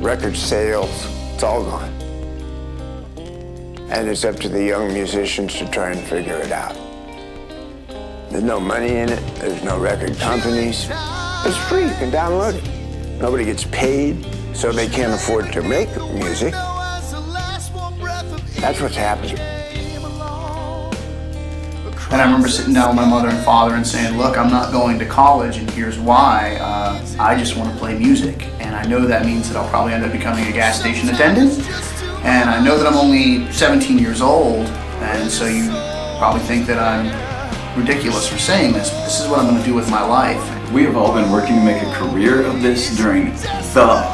record sales, it's all gone. And it's up to the young musicians to try and figure it out. There's no money in it, there's no record companies. It's free, you can download it. Nobody gets paid, so they can't afford to make music. That's what's happening. And I remember sitting down with my mother and father and saying, look, I'm not going to college, and here's why. I just want to play music. And I know that means that I'll probably end up becoming a gas station attendant. And I know that I'm only 17 years old, and so you probably think that I'm ridiculous for saying this, but this is what I'm going to do with my life. We have all been working to make a career of this during the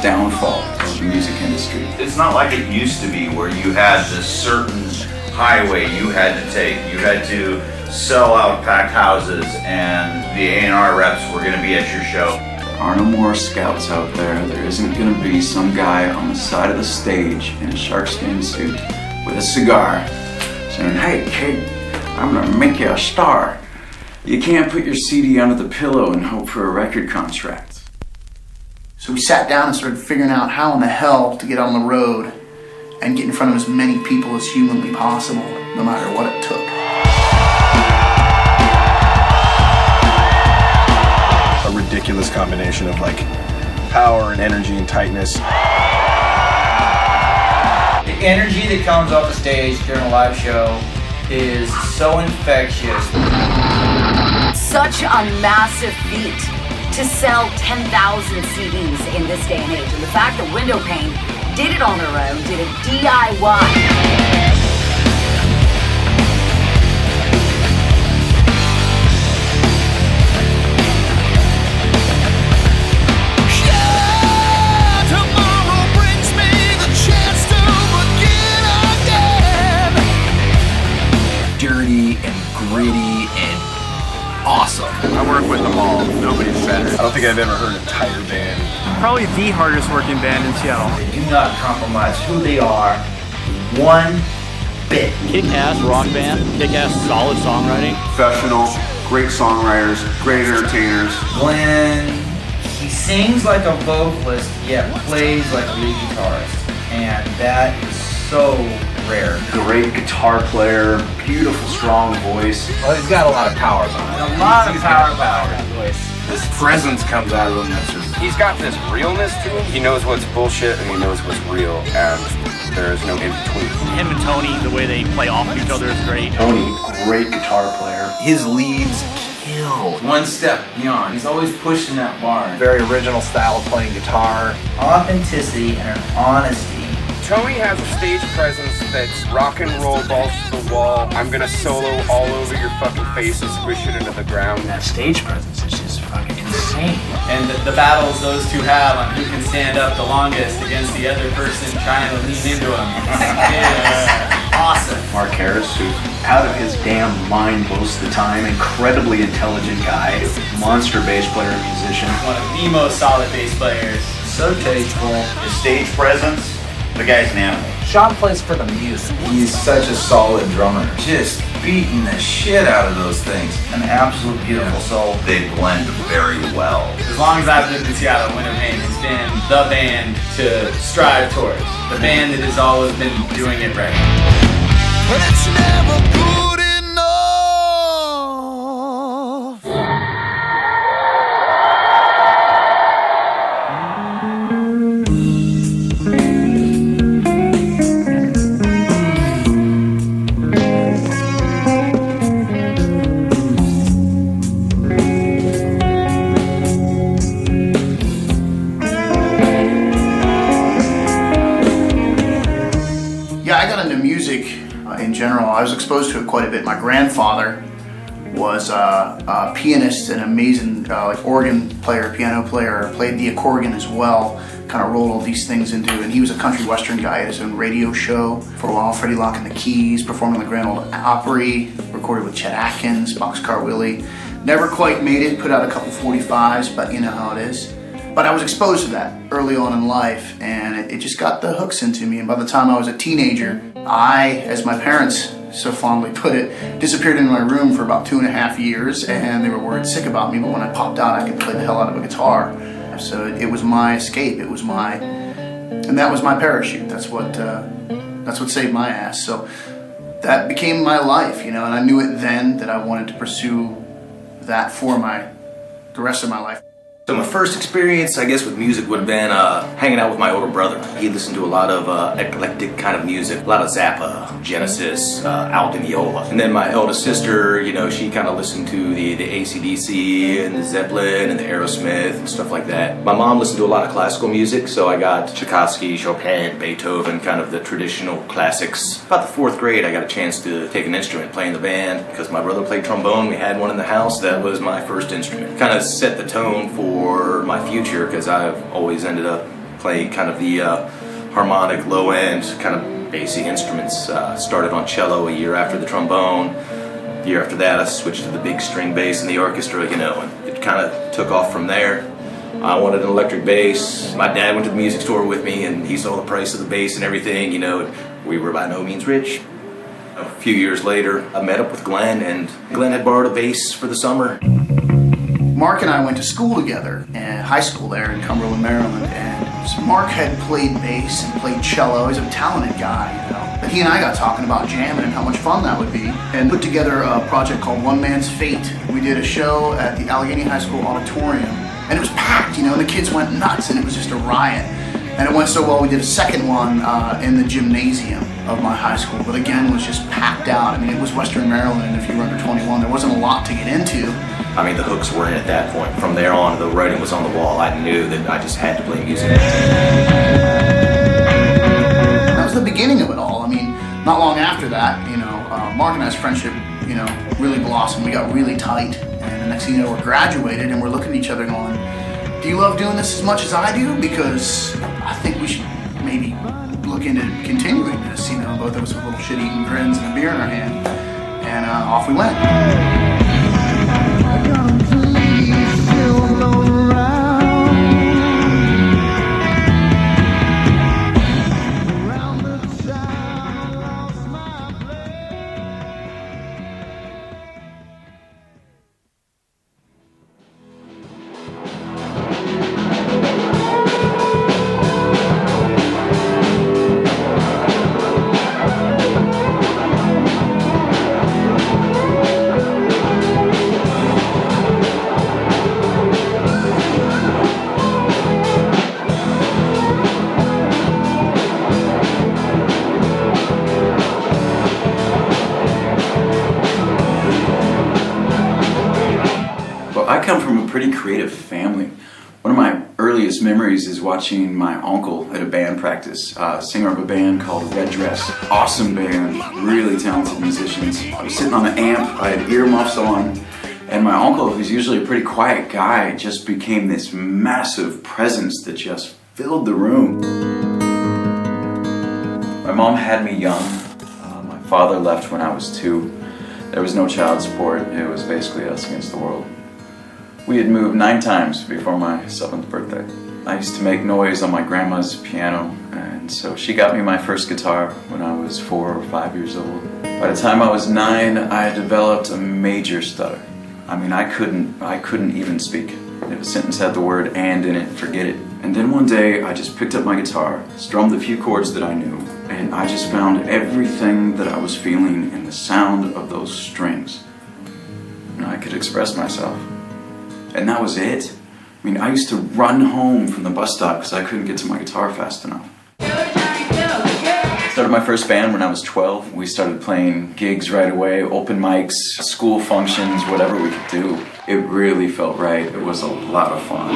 downfall of the music industry. It's not like it used to be where you had this certain highway you had to take. You had to sell out packed houses and the A&R reps were going to be at your show. There are no more scouts out there. There isn't going to be some guy on the side of the stage in a sharkskin suit with a cigar saying, hey kid, I'm going to make you a star. You can't put your CD under the pillow and hope for a record contract. So we sat down and started figuring out how in the hell to get on the road and get in front of as many people as humanly possible, no matter what it took. A ridiculous combination of like power and energy and tightness. The energy that comes off the stage during a live show is so infectious. Such a massive feat to sell 10,000 CDs in this day and age. And the fact that Windowpane did it on their own, did it DIY. Dirty and gritty and awesome. I work with them all. Nobody's better. I don't think I've ever heard a tighter band. Probably the hardest working band in Seattle. They do not compromise who they are one bit. Kick-ass rock band, kick-ass solid songwriting. Professional, great songwriters, great entertainers. Glenn, he sings like a vocalist, yet plays like a lead guitarist. And that is so rare. Great guitar player, beautiful, strong voice. Well, he's got a lot of power behind him. A lot of power behind that voice. This presence comes out of him that's just... He's got this realness to him. He knows what's bullshit and he knows what's real, and there is no in between. Him and Tony, the way they play off of each other is great. Tony, great guitar player. His leads kill. One step beyond. He's always pushing that bar. Very original style of playing guitar. Authenticity and honesty. Tony has a stage presence that's rock and roll, balls to the wall. I'm gonna solo all over your fucking face and squish it into the ground. That stage presence is just fucking insane. And the battles those two have on who can stand up the longest against the other person trying to lean into him. Yeah. Awesome. Mark Harris, who's out of his damn mind most of the time, incredibly intelligent guy, monster bass player and musician. One of the most solid bass players. So tasteful. His stage presence, the guy's an animal. Sean plays for the music. He's such a solid drummer. Just beating the shit out of those things. An absolute beautiful soul. They blend very well. As long as I've lived in Seattle, Windowpane has been the band to strive towards. The band that has always been doing it right. But it's never good enough. Yeah, I got into music in general. I was exposed to it quite a bit. My grandfather was a pianist, an amazing like organ player, piano player, played the accordion as well, kind of rolled all these things into, and he was a country western guy. He had his own radio show for a while, Freddie Locke and the Keys, performed in the Grand Ole Opry, recorded with Chet Atkins, Boxcar Willie. Never quite made it, put out a couple 45s, but you know how it is. But I was exposed to that early on in life, and it just got the hooks into me. And by the time I was a teenager, I, as my parents so fondly put it, disappeared in my room for about 2.5 years, and they were worried sick about me, but when I popped out, I could play the hell out of a guitar. So it was my escape. It was my And that was my parachute. That's what saved my ass. So that became my life, you know, and I knew it then that I wanted to pursue that for the rest of my life. So my first experience, I guess, with music would have been hanging out with my older brother. He listened to a lot of eclectic kind of music, a lot of Zappa, Genesis, Alton Viola. And then my eldest sister, you know, she kind of listened to the AC/DC and the Zeppelin and the Aerosmith and stuff like that. My mom listened to a lot of classical music, so I got Tchaikovsky, Chopin, Beethoven, kind of the traditional classics. About the 4th grade, I got a chance to take an instrument, play in the band, because my brother played trombone. We had one in the house. That was my first instrument. Kind of set the tone for my future, because I've always ended up playing kind of the harmonic, low-end, kind of basic instruments. Started on cello a year after the trombone. The year after that, I switched to the big string bass in the orchestra, you know, and it kind of took off from there. I wanted an electric bass. My dad went to the music store with me, and he saw the price of the bass and everything, you know, and we were by no means rich. A few years later, I met up with Glenn, and Glenn had borrowed a bass for the summer. Mark and I went to school together, high school there in Cumberland, Maryland, and so Mark had played bass and played cello. He's a talented guy, you know. But he and I got talking about jamming and how much fun that would be, and put together a project called One Man's Fate. We did a show at the Allegheny High School auditorium, and it was packed, you know, and the kids went nuts, and it was just a riot. And it went so well, we did a second one in the gymnasium of my high school, but again, was just packed out. I mean, it was Western Maryland, and if you were under 21, there wasn't a lot to get into. I mean, the hooks were in at that point. From there on, the writing was on the wall. I knew that I just had to play music. That was the beginning of it all. I mean, not long after that, you know, Mark and I's friendship, you know, really blossomed. We got really tight, and the next thing you know, we're graduated, and we're looking at each other going, do you love doing this as much as I do? Because I think we should maybe look into continuing this, you know, both of us with little shit-eating grins and a beer in our hand, and off we went. I come from a pretty creative family. One of my earliest memories is watching my uncle at a band practice, singer of a band called Red Dress. Awesome band, really talented musicians. I was sitting on the amp, I had earmuffs on, and my uncle, who's usually a pretty quiet guy, just became this massive presence that just filled the room. My mom had me young. My father left when I was 2. There was no child support. It was basically us against the world. We had moved 9 times before my 7th birthday. I used to make noise on my grandma's piano, and so she got me my first guitar when I was 4 or 5 years old. By the time I was 9, I had developed a major stutter. I mean, I couldn't even speak. If a sentence had the word "and" in it, forget it. And then one day, I just picked up my guitar, strummed the few chords that I knew, and I just found everything that I was feeling in the sound of those strings. And I could express myself. And that was it. I mean, I used to run home from the bus stop because I couldn't get to my guitar fast enough. I started my first band when I was 12. We started playing gigs right away, open mics, school functions, whatever we could do. It really felt right. It was a lot of fun.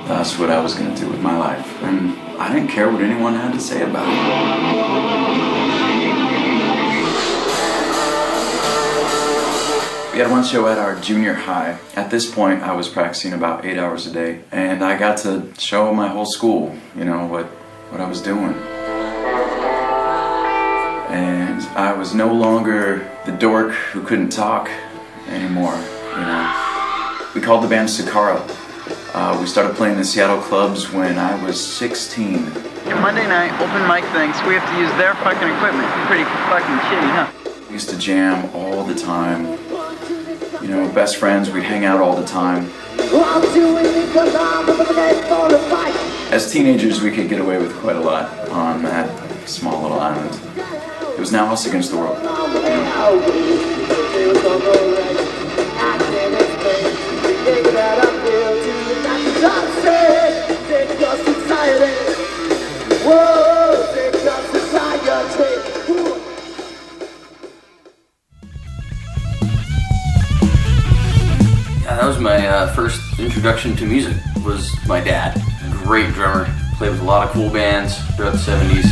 That's what I was going to do with my life. And I didn't care what anyone had to say about it. We had one show at our junior high. At this point, I was practicing about 8 hours a day, and I got to show my whole school, you know, what I was doing. And I was no longer the dork who couldn't talk anymore, you know. We called the band Sakara. We started playing in Seattle clubs when I was 16. Monday night, open mic things, we have to use their fucking equipment. Pretty fucking shitty, huh? We used to jam all the time. You know, best friends, we'd hang out all the time. As teenagers, we could get away with quite a lot on that small little island. It was now us against the world. That was my first introduction to music, was my dad. Great drummer, played with a lot of cool bands throughout the 70s.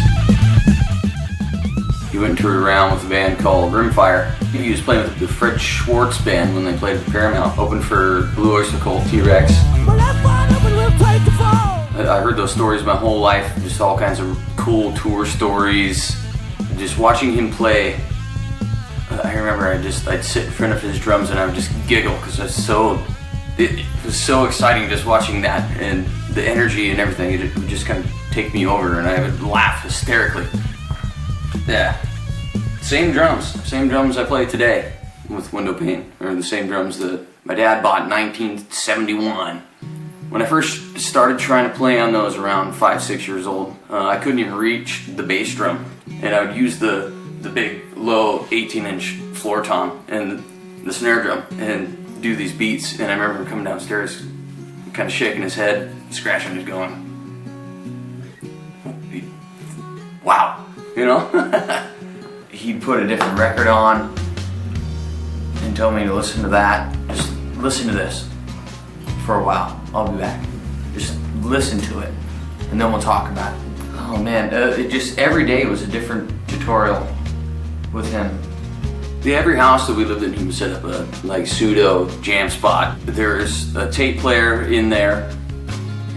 He went and toured around with a band called Rimfire. He was playing with the Fred Schwartz band when they played at the Paramount, opened for Blue Oyster Cult, T-Rex. I heard those stories my whole life, just all kinds of cool tour stories. Just watching him play, I remember I'd sit in front of his drums and I would just giggle because it was so exciting just watching that, and the energy and everything. It would just kind of take me over and I would laugh hysterically. Yeah, same drums I play today with Windowpane, or the same drums that my dad bought in 1971. When I first started trying to play on those around 5-6 years old, I couldn't even reach the bass drum, and I would use the big low 18-inch floor tom and the snare drum and do these beats. And I remember him coming downstairs kind of shaking his head, scratching his going, wow, you know? He'd put a different record on and tell me to listen to that. Just listen to this for a while, I'll be back. Just listen to it and then we'll talk about it. Oh man, it just every day was a different tutorial with him. Every house that we lived in, he would set up a pseudo jam spot. There's a tape player in there,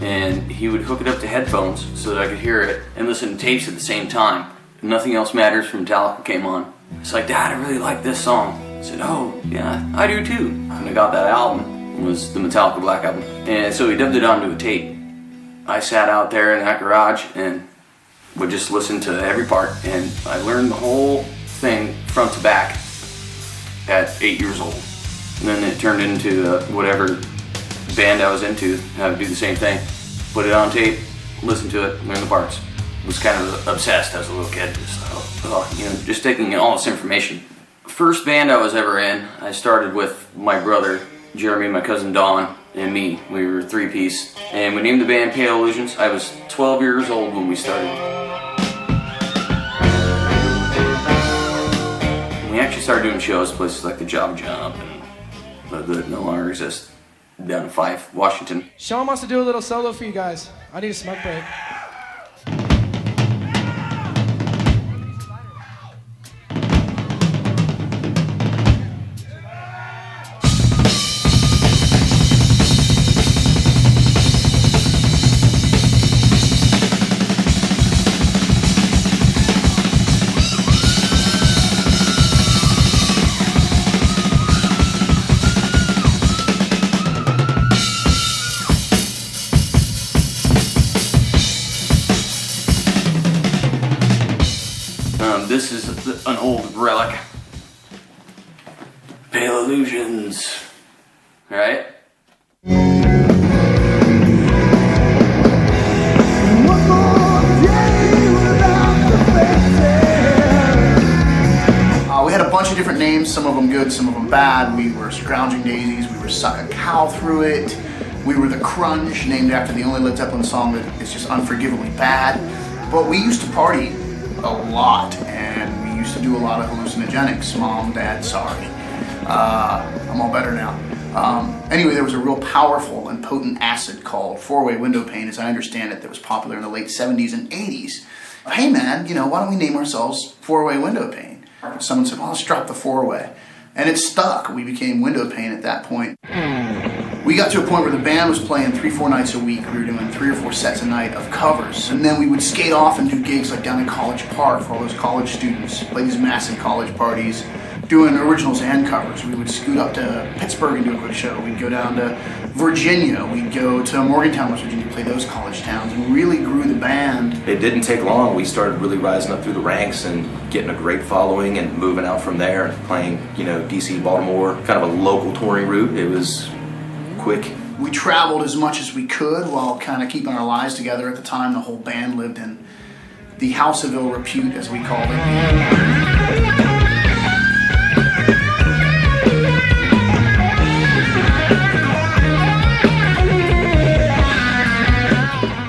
and he would hook it up to headphones so that I could hear it and listen to tapes at the same time. Nothing Else Matters from Metallica came on. It's like, Dad, I really like this song. I said, oh, yeah, I do too. And I got that album. It was the Metallica Black Album. And so he dubbed it onto a tape. I sat out there in that garage and would just listen to every part, and I learned the whole thing front to back at 8 years old. And then it turned into whatever band I was into. I would do the same thing. Put it on tape, listen to it, learn the parts. Was kind of obsessed as a little kid. Just taking in all this information. First band I was ever in, I started with my brother, Jeremy, my cousin Don, and me. We were a three-piece. And we named the band Pale Illusions. I was 12 years old when we started. We actually started doing shows places like the Job Jump, that no longer exist, down in Fife, Washington. Sean wants to do a little solo for you guys. I need a smoke break. This is an old relic. Pale Illusions. Right? We had a bunch of different names, some of them good, some of them bad. We were Scrounging Daisies, we were Suck a Cow Through It, we were The Crunch, named after the only Led Zeppelin song that is just unforgivably bad. But we used to party a lot, and we used to do a lot of hallucinogenics. Mom, Dad, sorry. I'm all better now. Anyway, there was a real powerful and potent acid called four-way Windowpane, as I understand it, that was popular in the late 70s and 80s. Hey man, why don't we name ourselves Four-Way Windowpane? Someone said, well, let's drop the four-way. And it stuck. We became Windowpane at that point. We got to a point where the band was playing 3-4 nights a week. We were doing 3 or 4 sets a night of covers. And then we would skate off and do gigs like down in College Park for all those college students. Play these massive college parties, doing originals and covers. We would scoot up to Pittsburgh and do a quick show. We'd go down to Virginia. We'd go to Morgantown, West Virginia, play those college towns, and really grew the band. It didn't take long. We started really rising up through the ranks and getting a great following and moving out from there and playing, DC, Baltimore, kind of a local touring route. It was quick We traveled as much as we could while kind of keeping our lives together. At the time, the whole band lived in the House of Ill Repute, as we called it.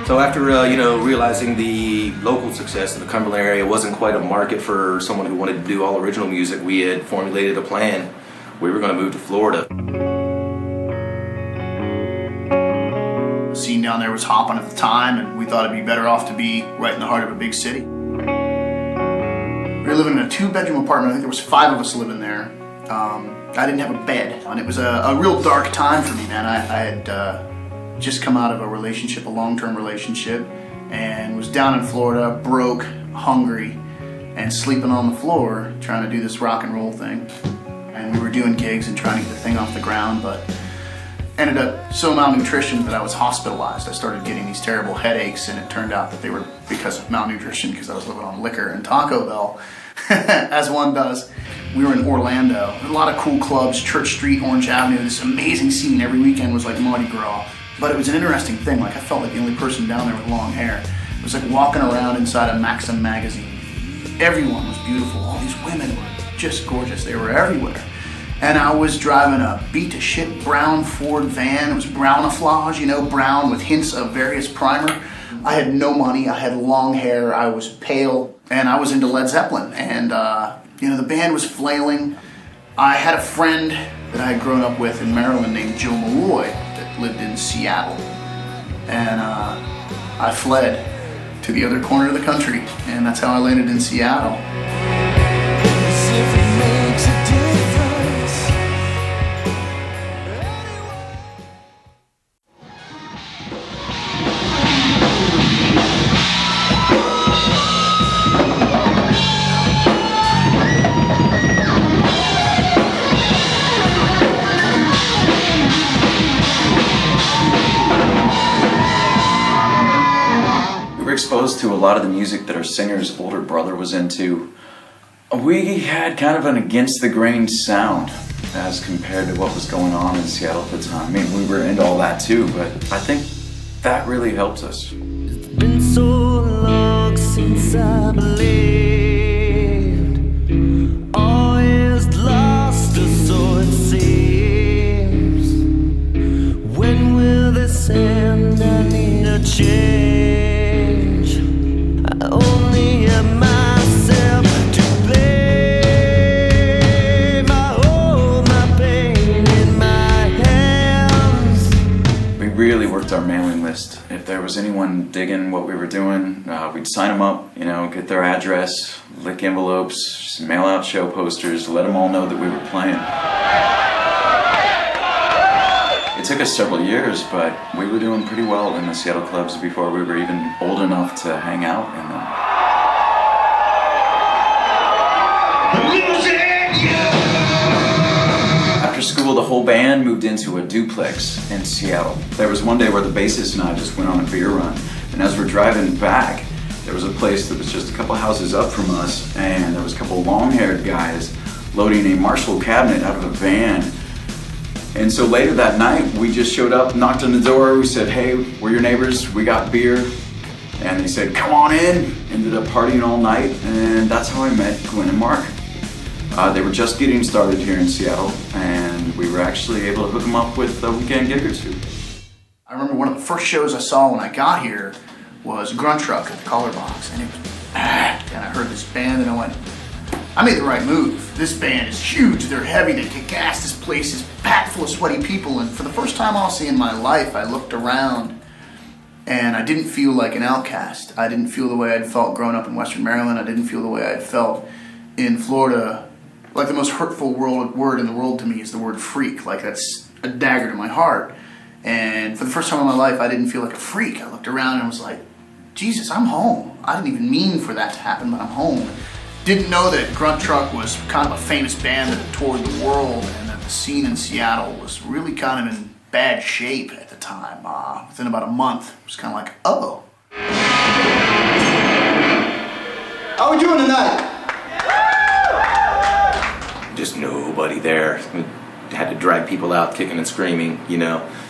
So after realizing the local success in the Cumberland area wasn't quite a market for someone who wanted to do all original music, we had formulated a plan. We were going to move to Florida. The scene down there was hopping at the time, and we thought it'd be better off to be right in the heart of a big city. We were living in a 2-bedroom apartment. I think there was 5 of us living there. I didn't have a bed, and it was a real dark time for me, man. I had just come out of a relationship, a long-term relationship, and was down in Florida, broke, hungry, and sleeping on the floor trying to do this rock and roll thing. And we were doing gigs and trying to get the thing off the ground, but ended up so malnutrition that I was hospitalized. I started getting these terrible headaches, and it turned out that they were because of malnutrition, because I was living on liquor and Taco Bell, as one does. We were in Orlando, a lot of cool clubs, Church Street, Orange Avenue, this amazing scene. Every weekend was like Mardi Gras. But it was an interesting thing. Like, I felt like the only person down there with long hair. It was like walking around inside a Maxim magazine. Everyone was beautiful. All these women were just gorgeous. They were everywhere. And I was driving a beat-to-shit brown Ford van. It was brownaflage, brown with hints of various primer. I had no money. I had long hair. I was pale. And I was into Led Zeppelin. And, the band was flailing. I had a friend that I had grown up with in Maryland named Joe Malloy that lived in Seattle. And I fled to the other corner of the country, and that's how I landed in Seattle. Exposed to a lot of the music that our singer's older brother was into. We had kind of an against the grain sound as compared to what was going on in Seattle at the time. I mean, we were into all that too, but I think that really helped us. It's been so long since I believed all is lost, or so it seems. When will this end? I need a change. Only myself to blame. I hold my pain in my hands. We really worked our mailing list. If there was anyone digging what we were doing, we'd sign them up, get their address, lick envelopes, mail out show posters, let them all know that we were playing. It took us several years, but we were doing pretty well in the Seattle clubs before we were even old enough to hang out in them. After school, the whole band moved into a duplex in Seattle. There was one day where the bassist and I just went on a beer run, and as we're driving back, there was a place that was just a couple houses up from us, and there was a couple long-haired guys loading a Marshall cabinet out of a van. And so later that night, we just showed up, knocked on the door, we said, hey, we're your neighbors, we got beer. And they said, come on in. Ended up partying all night, and that's how I met Gwen and Mark. They were just getting started here in Seattle, and we were actually able to hook them up with a weekend gig or two. I remember one of the first shows I saw when I got here was Grunt Truck at the Color Box, and it was packed, and I heard this band, and I went, I made the right move. This band is huge, they're heavy, they kick ass, this place is packed full of sweaty people, and for the first time honestly in my life, I looked around and I didn't feel like an outcast. I didn't feel the way I'd felt growing up in Western Maryland. I didn't feel the way I'd felt in Florida. Like, the most hurtful word in the world to me is the word freak. Like, that's a dagger to my heart. And for the first time in my life, I didn't feel like a freak. I looked around and I was like, Jesus, I'm home. I didn't even mean for that to happen, but I'm home. Didn't know that Grunt Truck was kind of a famous band that toured the world, and that the scene in Seattle was really kind of in bad shape at the time. Within about a month, it was kind of like, oh. How we doing tonight? Just nobody there. We had to drag people out kicking and screaming,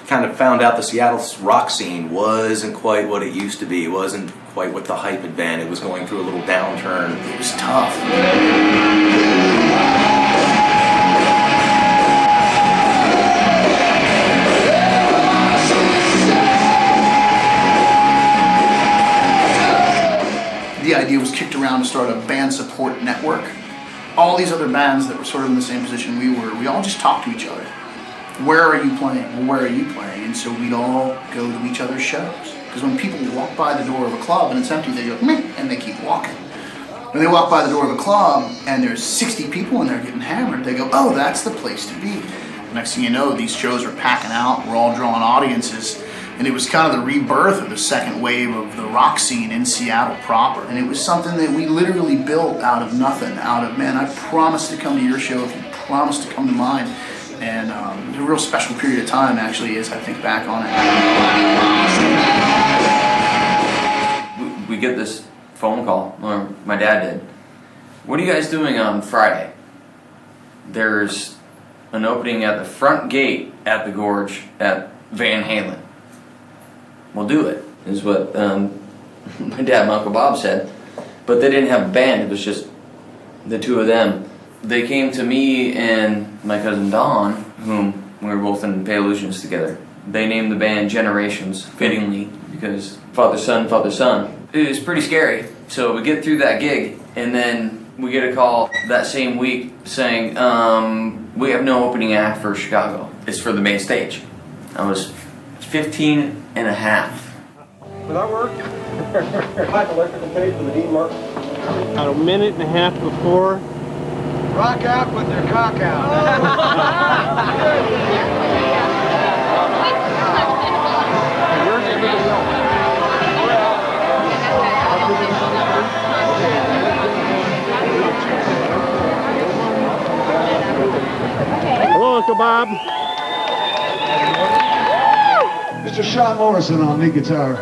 kind of found out the Seattle rock scene wasn't quite what it used to be. It wasn't quite what the hype had been. It was going through a little downturn. It was tough. The idea was kicked around to start a band support network. All these other bands that were sort of in the same position we were, we all just talked to each other. Where are you playing? Well, where are you playing? And so we'd all go to each other's shows. Because when people walk by the door of a club and it's empty, they go, meh, and they keep walking. When they walk by the door of a club and there's 60 people in there getting hammered, they go, oh, that's the place to be. Next thing you know, these shows are packing out, we're all drawing audiences. And it was kind of the rebirth of the second wave of the rock scene in Seattle proper. And it was something that we literally built out of nothing, out of, man, I promise to come to your show if you promise to come to mine. And it was a real special period of time, actually, as I think back on it. We get this phone call, or my dad did. What are you guys doing on Friday? There's an opening at the front gate at the Gorge at Van Halen. We'll do it, is what my dad and Uncle Bob said. But they didn't have a band, it was just the two of them. They came to me and my cousin Don, whom we were both in Pale Illusions together. They named the band Generations, fittingly, because father, son, father, son. It was pretty scary. So we get through that gig, and then we get a call that same week saying, we have no opening act for Chicago. It's for the main stage. I was 15 and a half. Will that work? Hot electrical tape for the D mark. About a minute and a half before. Rock out with their cock out. Where's everybody else? Hello, Uncle Bob. Mr. Sean Morrison on lead guitar.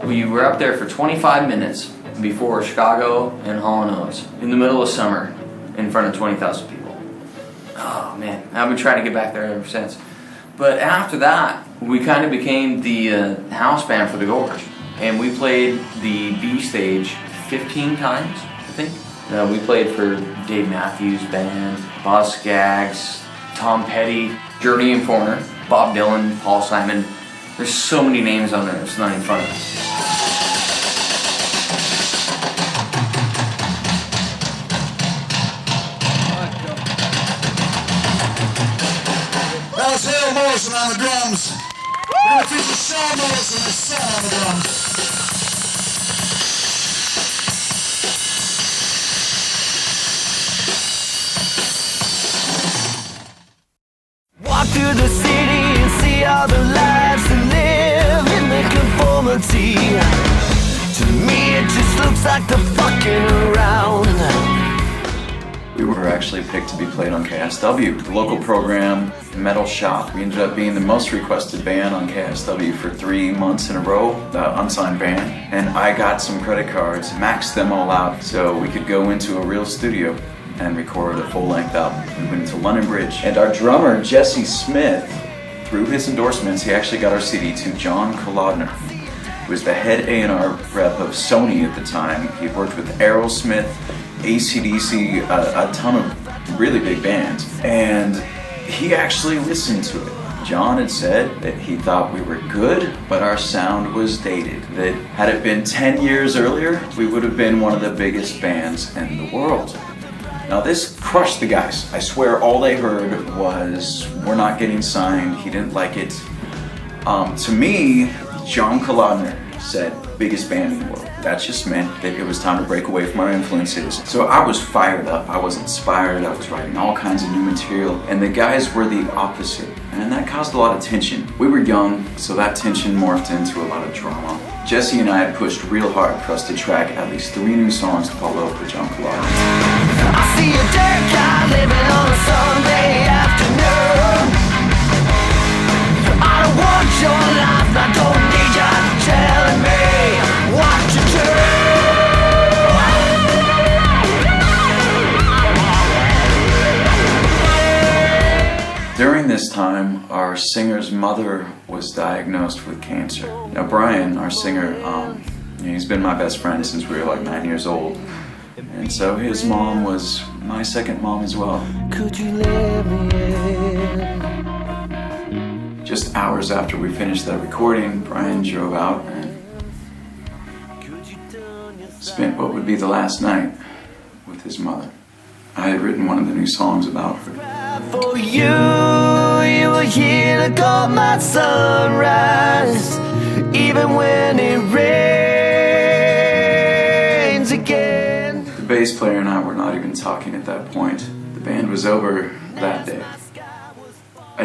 We were up there for 25 minutes before Chicago and Hall & Oates in the middle of summer in front of 20,000 people. Oh man, I've been trying to get back there ever since. But after that, we kind of became the house band for the Gorge. And we played the B stage 15 times, I think. We played for Dave Matthews Band, Boz Scaggs, Tom Petty, Journey and Foreigner, Bob Dylan, Paul Simon. There's so many names on there, it's not even funny. That's Hale Morrison on the drums. We're going to feature Sean Morrison and Son on the drums. Walk through the city and see all the lives that live in the conformity. To me it just looks like the fucking around. We were actually picked to be played on KSW, the local program, Metal Shop. We ended up being the most requested band on KSW for 3 months in a row, the unsigned band. And I got some credit cards, maxed them all out so we could go into a real studio and record a full-length album. We went to London Bridge, and our drummer, Jesse Smith, through his endorsements, he actually got our CD to John Kolodner, who was the head A&R rep of Sony at the time. He worked with Aerosmith, AC/DC, a ton of really big bands, and he actually listened to it. John had said that he thought we were good, but our sound was dated. That had it been 10 years earlier, we would have been one of the biggest bands in the world. Now this crushed the guys. I swear all they heard was, we're not getting signed, he didn't like it. To me, John Kolodner said, biggest band in the world. That just meant that it was time to break away from our influences. So I was fired up, I was inspired, I was writing all kinds of new material, and the guys were the opposite. And that caused a lot of tension. We were young, so that tension morphed into a lot of drama. Jesse and I had pushed real hard for us to track at least 3 new songs to follow up with John Kolodner. I see a dead guy living on a Sunday afternoon. I don't want your life, I don't need you telling me what to do. time, our singer's mother was diagnosed with cancer. Now Brian, our singer, he's been my best friend since we were like 9 years old. And so his mom was my second mom as well. Could you let me in? Just hours after we finished that recording, Brian drove out and spent what would be the last night with his mother. I had written one of the new songs about her. For you, you were here to call my sunrise, even when it rains again. The bass player and I were not even talking at that point. The band was over that day.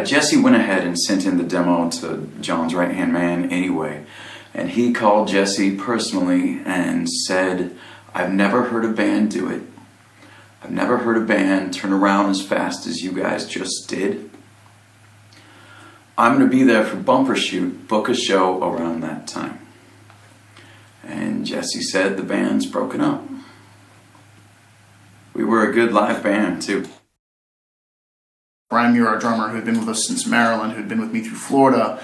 Jesse went ahead and sent in the demo to John's right-hand man anyway, and he called Jesse personally and said, "I've never heard a band do it. I've never heard a band turn around as fast as you guys just did. I'm going to be there for Bumper Shoot, book a show around that time." And Jesse said the band's broken up. We were a good live band too. Brian Muir, our drummer, who had been with us since Maryland, who had been with me through Florida,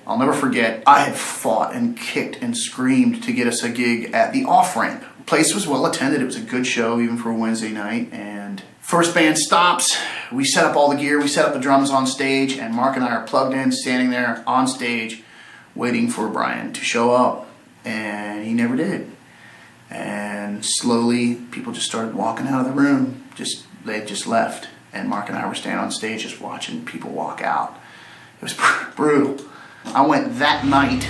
I'll never forget, I had fought and kicked and screamed to get us a gig at the Off-Ramp. The place was well attended. It was a good show, even for a Wednesday night. And first band stops. We set up all the gear. We set up the drums on stage. And Mark and I are plugged in, standing there on stage, waiting for Brian to show up. And he never did. And slowly, people just started walking out of the room. They had just left. And Mark and I were standing on stage just watching people walk out. It was brutal. I went that night,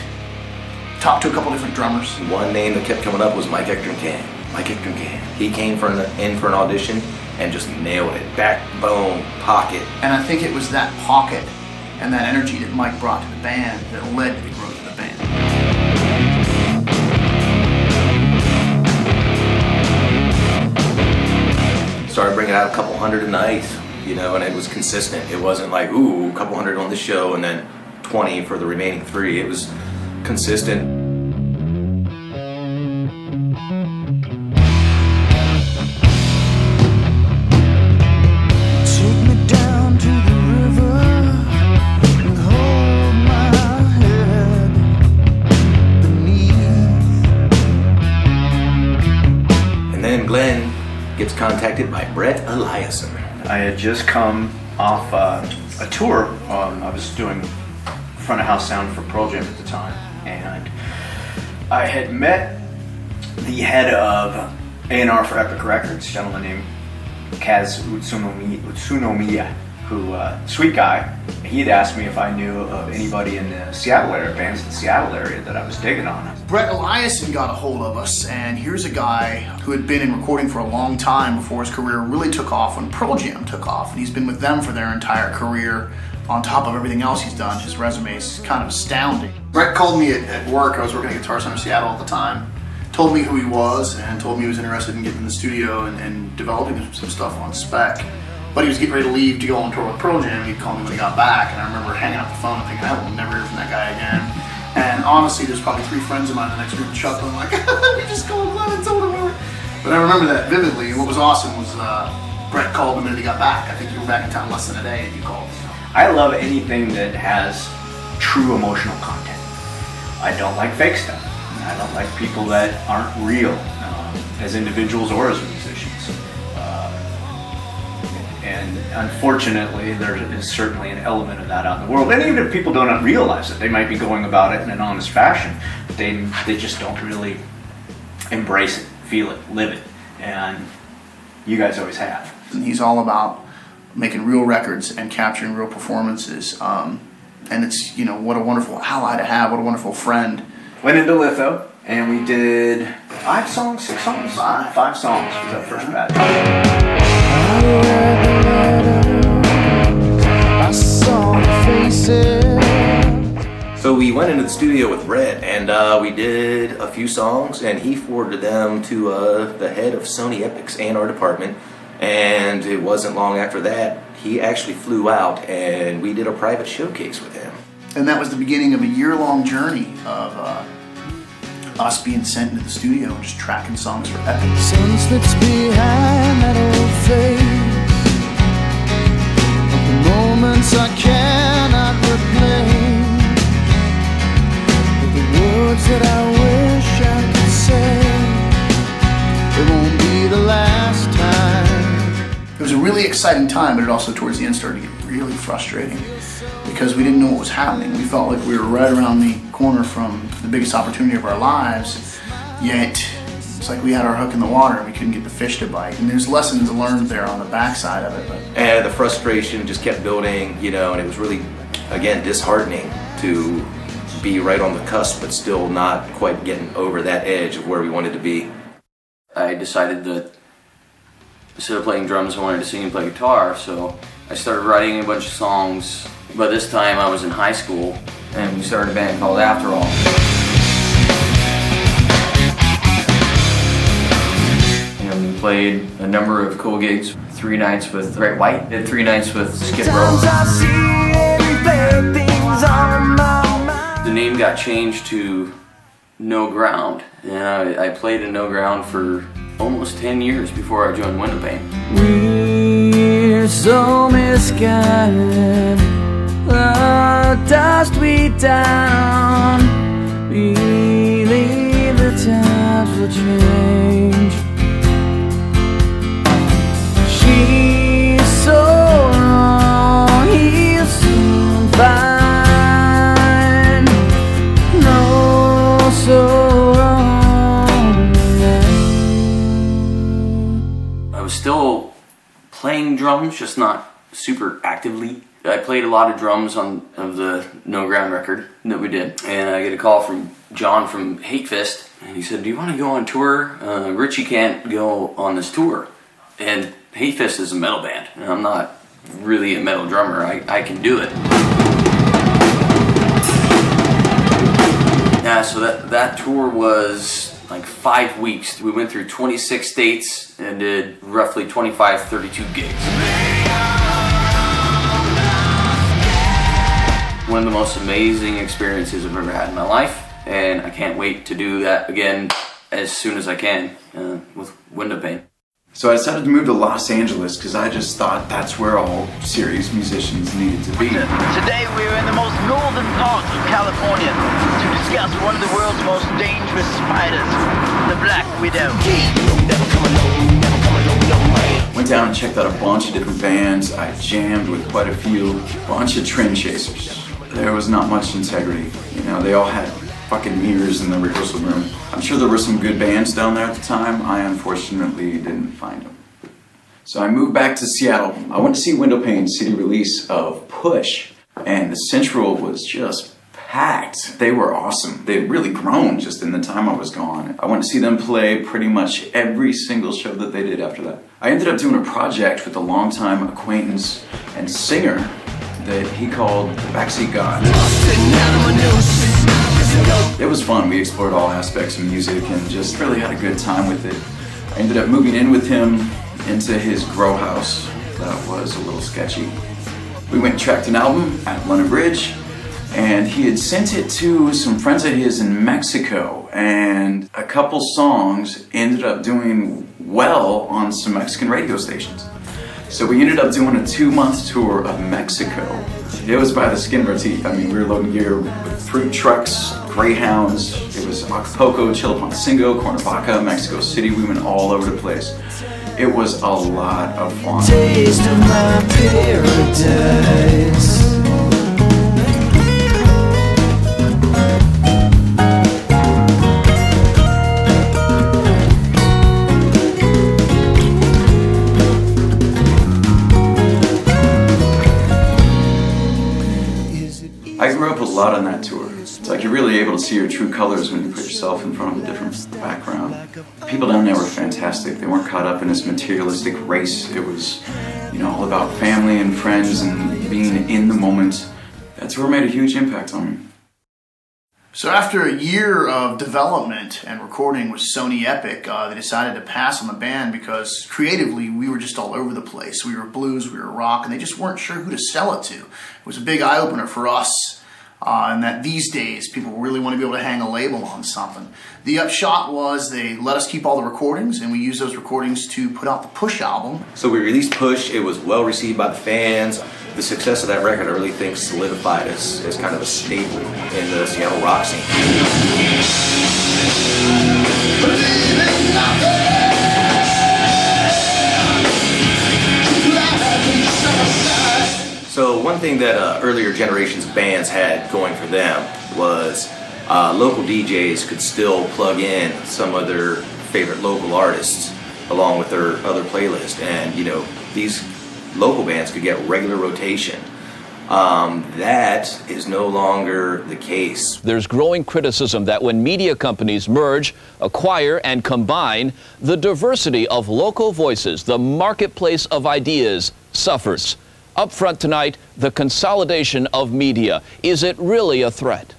talked to a couple different drummers. One name that kept coming up was Mike Ectrincan. Mike Ectrincan. He came in for an audition and just nailed it. Backbone, pocket. And I think it was that pocket and that energy that Mike brought to the band that led to the growth of the band. Started bringing out a couple hundred a night, and it was consistent. It wasn't like, ooh, a couple hundred on this show and then 20 for the remaining 3. It was consistent. Take me down to the river and hold my head beneath. And then Glenn gets contacted by Brett Eliason. I had just come off a tour. I was doing front of house sound for Pearl Jam at the time, and I had met the head of A&R for Epic Records, a gentleman named Kaz Utsunomiya, who, sweet guy. He had asked me if I knew of anybody in the Seattle area, bands in the Seattle area that I was digging on. Brett Eliason got a hold of us, and here's a guy who had been in recording for a long time before his career really took off when Pearl Jam took off, and he's been with them for their entire career. On top of everything else he's done, his resume is kind of astounding. Brett called me at work. I was working at Guitar Center Seattle at the time. Told me who he was and told me he was interested in getting in the studio and developing some stuff on spec. But he was getting ready to leave to go on tour with Pearl Jam. He'd call me when he got back, and I remember hanging up the phone and thinking, I will never hear from that guy again. And honestly, there's probably 3 friends of mine in the next group chuckling like, we just called Glenn and told him. But I remember that vividly, and what was awesome was Brett called the minute he got back. I think you were back in town less than a day and you called. I love anything that has true emotional content. I don't like fake stuff. I don't like people that aren't real as individuals or as musicians. And unfortunately, there is certainly an element of that out in the world. And even if people don't realize it, they might be going about it in an honest fashion. They just don't really embrace it, feel it, live it. And you guys always have. And he's all about making real records and capturing real performances. And it's, what a wonderful ally to have, what a wonderful friend. Went into Litho, and we did 5 songs, 6 songs? 5 songs was that first batch. I saw the faces. So we went into the studio with Brett, and we did a few songs, and he forwarded them to the head of Sony Epic's A&R department. And it wasn't long after that, he actually flew out and we did a private showcase with him. And that was the beginning of a year-long journey of us being sent into the studio and just tracking songs for Epic. Sun slips behind that old face. Of the moments I can't explain, but the words that I wish I could say, it won't be the last time. It was a really exciting time, but it also towards the end started to get really frustrating because we didn't know what was happening. We felt like we were right around the corner from the biggest opportunity of our lives, yet it's like we had our hook in the water and we couldn't get the fish to bite. And there's lessons learned there on the backside of it. But And the frustration just kept building, you know, and it was really, again, disheartening to be right on the cusp, but still not quite getting over that edge of where we wanted to be. I decided that instead of playing drums, I wanted to sing and play guitar, so I started writing a bunch of songs. By this time, I was in high school, and we started a band called After All. And we played a number of cool gigs. 3 nights with Great White, did 3 nights with Skid Row. The name got changed to No Ground, and I played in No Ground for almost 10 years before I joined Windowpane. We're so misguided, the dust we down, believe the times will change. She's so wrong, he'll soon find. No, so wrong. I was still playing drums, just not super actively. I played a lot of drums of the No Ground record that we did, and I get a call from John from Hate Fist, and he said, "Do you want to go on tour? Richie can't go on this tour." And Hate Fist is a metal band, and I'm not really a metal drummer. I can do it. Yeah, so that tour was like 5 weeks. We went through 26 states and did roughly 25, 32 gigs. One of the most amazing experiences I've ever had in my life, and I can't wait to do that again as soon as I can with Windowpane. So I decided to move to Los Angeles because I just thought that's where all serious musicians needed to be. Today we're in the most northern part of California to discuss one of the world's most dangerous spiders, the Black Widow. Went down and checked out a bunch of different bands. I jammed with quite a few, bunch of trend chasers. There was not much integrity. You know, they all had fucking mirrors in the rehearsal room. I'm sure there were some good bands down there at the time. I unfortunately didn't find them. So I moved back to Seattle. I went to see Windowpane's city release of Push, and the Central was just packed. They were awesome. They had really grown just in the time I was gone. I went to see them play pretty much every single show that they did after that. I ended up doing a project with a longtime acquaintance and singer that he called the Backseat God. It was fun. We explored all aspects of music and just really had a good time with it. I ended up moving in with him into his grow house. That was a little sketchy. We went and tracked an album at London Bridge, and he had sent it to some friends of his in Mexico, and a couple songs ended up doing well on some Mexican radio stations. So we ended up doing a 2-month tour of Mexico. It was by the skin of our teeth. I mean, we were loading gear with fruit trucks, Greyhounds. It was Acapulco, Chilpancingo, Cuernavaca, Mexico City. We went all over the place. It was a lot of fun. Taste of my paradise. I grew up a lot on that tour. It's like you're really able to see your true colors when you put yourself in front of a different background. People down there were fantastic. They weren't caught up in this materialistic race. It was, you know, all about family and friends and being in the moment. That tour made a huge impact on me. So after a year of development and recording with Sony Epic, they decided to pass on the band because creatively we were just all over the place. We were blues, we were rock, and they just weren't sure who to sell it to. It was a big eye-opener for us, and that these days people really want to be able to hang a label on something. The upshot was they let us keep all the recordings, and we used those recordings to put out the Push album. So we released Push. It was well received by the fans. the success of that record, I really think, solidified as kind of a staple in the Seattle rock scene. So one thing that earlier generations of bands had going for them was local DJs could still plug in some of their favorite local artists along with their other playlist, and these local bands could get regular rotation. That is no longer the case. There's growing criticism that when media companies merge, acquire, and combine, the diversity of local voices, the marketplace of ideas, suffers. Up front tonight, the consolidation of media. Is it really a threat?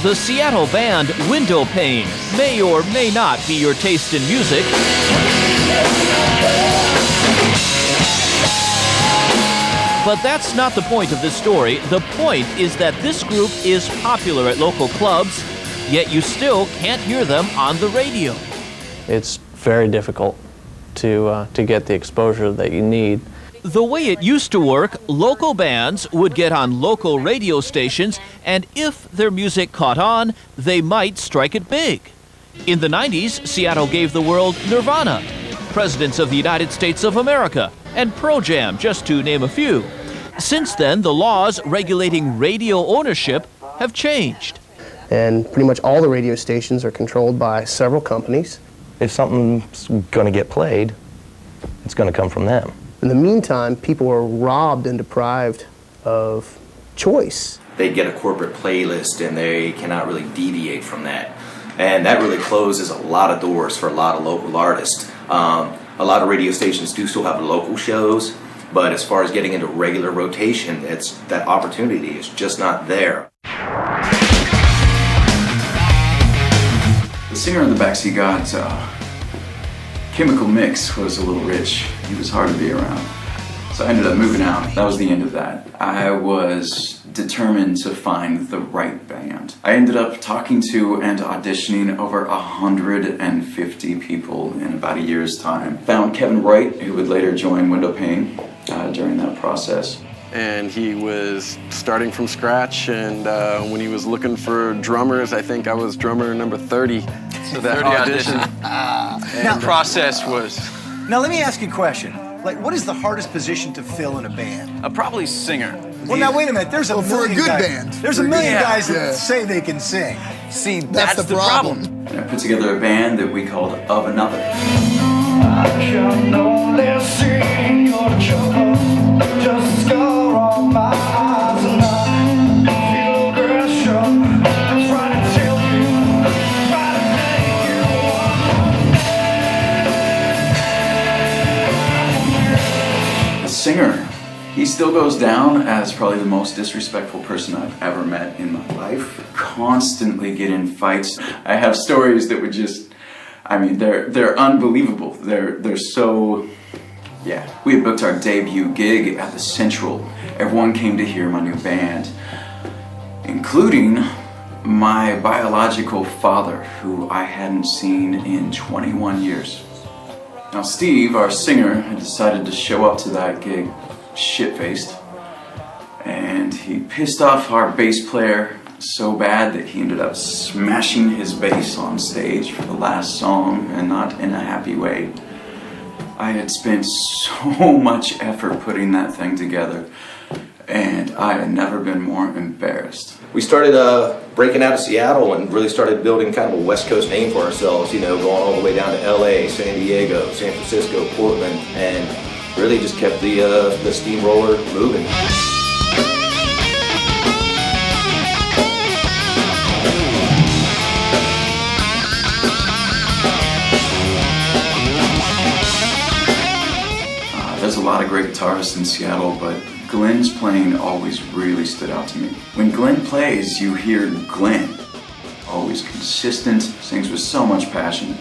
The Seattle band Windowpane may or may not be your taste in music. But that's not the point of this story. The point is that this group is popular at local clubs, yet you still can't hear them on the radio. It's very difficult to get the exposure that you need. The way it used to work, local bands would get on local radio stations, and if their music caught on, they might strike it big. In the 90s, Seattle gave the world Nirvana, Presidents of the United States of America, and Pearl Jam, just to name a few. Since then, the laws regulating radio ownership have changed. And pretty much all the radio stations are controlled by several companies. If something's going to get played, it's going to come from them. In the meantime, people are robbed and deprived of choice. They get a corporate playlist and they cannot really deviate from that. And that really closes a lot of doors for a lot of local artists. A lot of radio stations do still have local shows, but as far as getting into regular rotation, that opportunity is just not there. The singer in the backseat got chemical mix was a little rich. He was hard to be around. So I ended up moving out. That was the end of that. I was determined to find the right band. I ended up talking to and auditioning over 150 people in about a year's time. Found Kevin Wright, who would later join Windowpane during that process. And he was starting from scratch, and when he was looking for drummers, I think I was drummer number 30. So that 30 audition. Now, the process was... Now let me ask you a question. Like, what is the hardest position to fill in a band? Probably singer. Well, now wait a minute. There's a million for a good guys, band. There's a million guys that Yeah. say they can sing. See, That's the problem. And I put together a band that we called Of Another. I can only see your trouble, just a scar on my eyes, and I feel aggression. I'm trying to tell you, trying to make you The singer, he still goes down as probably the most disrespectful person I've ever met in my life. Constantly get in fights. I have stories that would just, I mean, they're unbelievable. They're so, yeah. We had booked our debut gig at the Central. Everyone came to hear my new band, including my biological father, who I hadn't seen in 21 years. Now Steve, our singer, had decided to show up to that gig shit-faced, and he pissed off our bass player so bad that he ended up smashing his bass on stage for the last song, and not in a happy way. I had spent so much effort putting that thing together, and I had never been more embarrassed. We started breaking out of Seattle and really started building kind of a West Coast name for ourselves, going all the way down to LA, San Diego, San Francisco, Portland, and really just kept the steamroller moving. There's a lot of great guitarists in Seattle, but Glenn's playing always really stood out to me. When Glenn plays, you hear Glenn. Always consistent, sings with so much passion.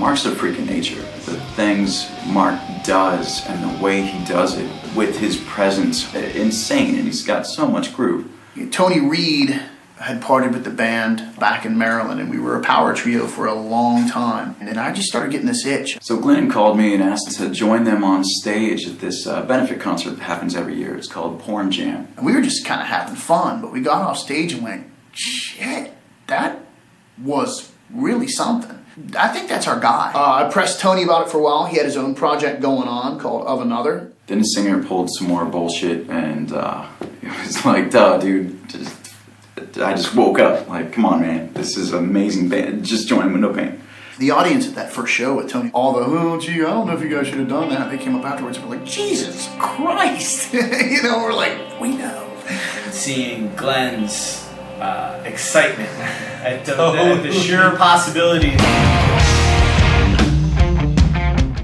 Mark's a freak of nature. The things Mark does and the way he does it with his presence, insane, and he's got so much groove. Tony Reed had partied with the band back in Maryland, and we were a power trio for a long time. And then I just started getting this itch. So Glenn called me and asked to join them on stage at this benefit concert that happens every year. It's called Porn Jam. And we were just kind of having fun, but we got off stage and went, shit, that was really something. I think that's our guy. I pressed Tony about it for a while. He had his own project going on called Of Another. Then the singer pulled some more bullshit, and it was like, duh, dude. I just woke up. Like, come on, man. This is an amazing band. Just join Windowpane. The audience at that first show with Tony, all the, oh, gee, I don't know if you guys should have done that. They came up afterwards and were like, Jesus Christ. You know, we're like, we know. Seeing Glenn's excitement at the sheer possibilities.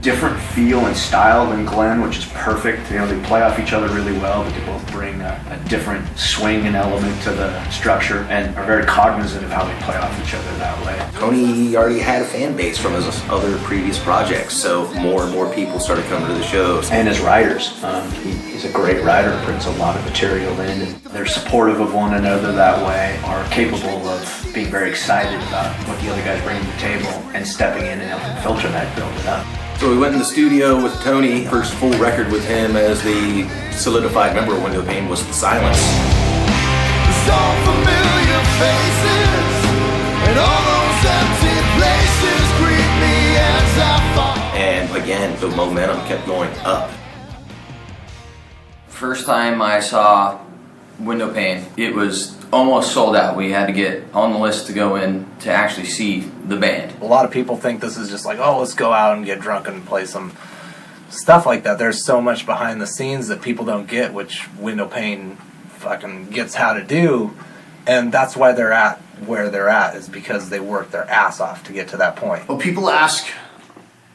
Different feel and style than Glenn, which is perfect. You know, they play off each other really well, but they both bring a different swing and element to the structure and are very cognizant of how they play off each other that way. Tony already had a fan base from his other previous projects, so more and more people started coming to the shows. And as writers, he's a great writer, brings a lot of material in, and they're supportive of one another that way, are capable of being very excited about what the other guys bring to the table and stepping in and helping filter that, build it up. So we went in the studio with Tony. First full record with him as the solidified member of Windowpane was Silence. Some familiar faces and all those empty places greet me as I fall. And again, the momentum kept going up. First time I saw Windowpane, it was almost sold out. We had to get on the list to go in to actually see the band. A lot of people think this is just like, oh, let's go out and get drunk and play some stuff like that. There's so much behind the scenes that people don't get, which Windowpane fucking gets how to do, and that's why they're at where they're at, is because they work their ass off to get to that point. Well, people ask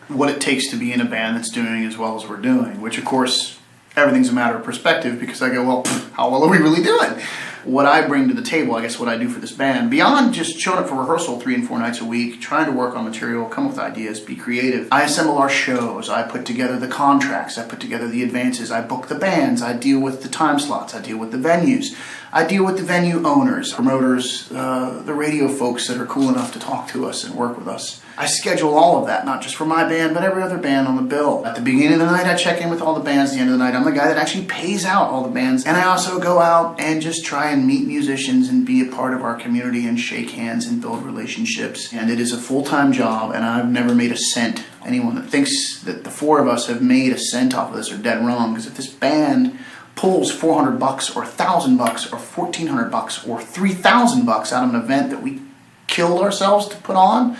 what it takes to be in a band that's doing as well as we're doing, which of course everything's a matter of perspective, because I go, well, how well are we really doing? What I bring to the table, I guess what I do for this band, beyond just showing up for rehearsal 3 and 4 nights a week, trying to work on material, come up with ideas, be creative. I assemble our shows, I put together the contracts, I put together the advances, I book the bands, I deal with the time slots, I deal with the venues, I deal with the venue owners, promoters, the radio folks that are cool enough to talk to us and work with us. I schedule all of that, not just for my band, but every other band on the bill. At the beginning of the night, I check in with all the bands. At the end of the night, I'm the guy that actually pays out all the bands. And I also go out and just try and meet musicians and be a part of our community and shake hands and build relationships. And it is a full-time job, and I've never made a cent. Anyone that thinks that the 4 of us have made a cent off of this are dead wrong, because if this band pulls $400 or $1,000 or $1,400 or $3,000 out of an event that we killed ourselves to put on,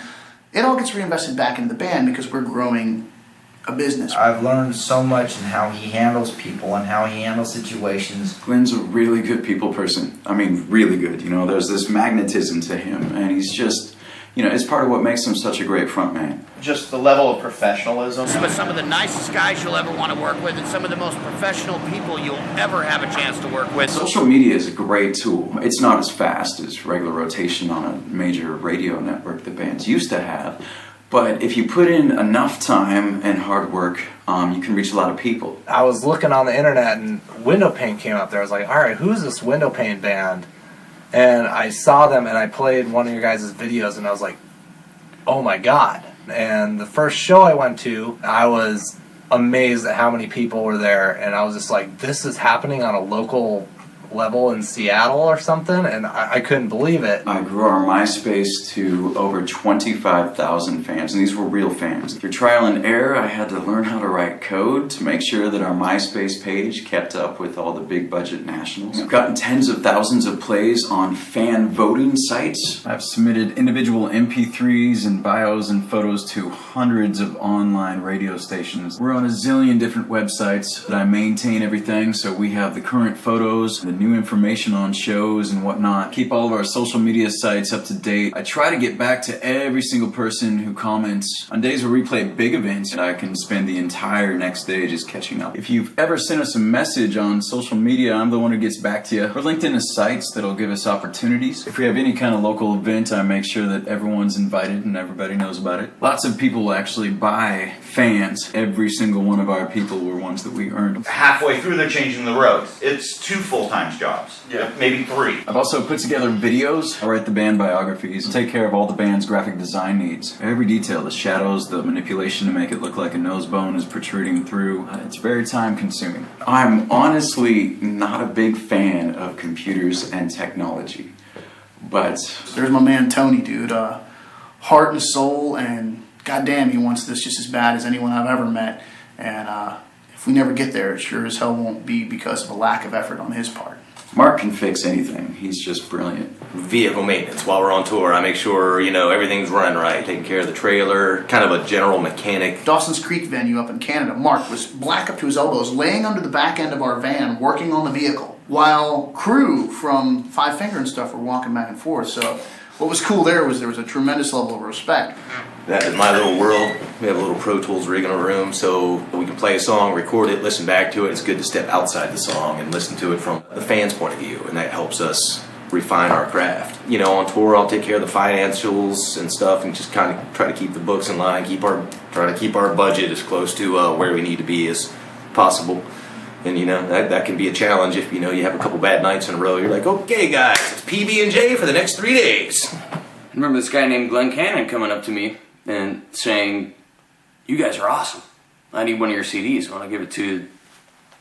it all gets reinvested back into the band because we're growing a business. I've learned so much in how he handles people and how he handles situations. Glenn's a really good people person. I mean, really good. You know, there's this magnetism to him, and he's just, you know, it's part of what makes him such a great frontman. Just the level of professionalism. Some of the nicest guys you'll ever want to work with, and some of the most professional people you'll ever have a chance to work with. Social media is a great tool. It's not as fast as regular rotation on a major radio network that bands used to have, but if you put in enough time and hard work, you can reach a lot of people. I was looking on the internet and Windowpane came up there. I was like, all right, who's this Windowpane band? And I saw them and I played one of your guys' videos and I was like, oh my God. And the first show I went to, I was amazed at how many people were there, and I was just like, this is happening on a local level in Seattle or something, and I couldn't believe it. I grew our MySpace to over 25,000 fans, and these were real fans. Through trial and error, I had to learn how to write code to make sure that our MySpace page kept up with all the big budget nationals. I've gotten tens of thousands of plays on fan voting sites. I've submitted individual MP3s and bios and photos to hundreds of online radio stations. We're on a zillion different websites that I maintain everything, so we have the current photos, the new information on shows and whatnot. Keep all of our social media sites up to date. I try to get back to every single person who comments. On days where we play big events, and I can spend the entire next day just catching up. If you've ever sent us a message on social media, I'm the one who gets back to you. We're linked into sites that'll give us opportunities. If we have any kind of local event, I make sure that everyone's invited and everybody knows about it. Lots of people will actually buy fans. Every single one of our people were ones that we earned. Halfway through, they're changing the roads. It's 2 full-time jobs. Yeah. Maybe 3. I've also put together videos. I write the band biographies and take care of all the band's graphic design needs. Every detail, the shadows, the manipulation to make it look like a nose bone is protruding through. It's very time consuming. I'm honestly not a big fan of computers and technology, but... There's my man Tony, dude. Heart and soul, and goddamn, he wants this just as bad as anyone I've ever met. And if we never get there, it sure as hell won't be because of a lack of effort on his part. Mark can fix anything. He's just brilliant. Vehicle maintenance while we're on tour. I make sure, everything's running right. Taking care of the trailer, kind of a general mechanic. Dawson's Creek venue up in Canada, Mark was black up to his elbows, laying under the back end of our van, working on the vehicle, while crew from Five Finger and stuff were walking back and forth. So what was cool there was a tremendous level of respect. That is my little world. We have a little Pro Tools rig in a room, so we can play a song, record it, listen back to it. It's good to step outside the song and listen to it from the fan's point of view, and that helps us refine our craft. On tour, I'll take care of the financials and stuff, and just kind of try to keep the books in line, try to keep our budget as close to where we need to be as possible. And that can be a challenge if you have a couple bad nights in a row. You're like, okay, guys, it's PB&J for the next 3 days. I remember this guy named Glenn Cannon coming up to me and saying, "You guys are awesome. I need one of your CDs. I want to give it to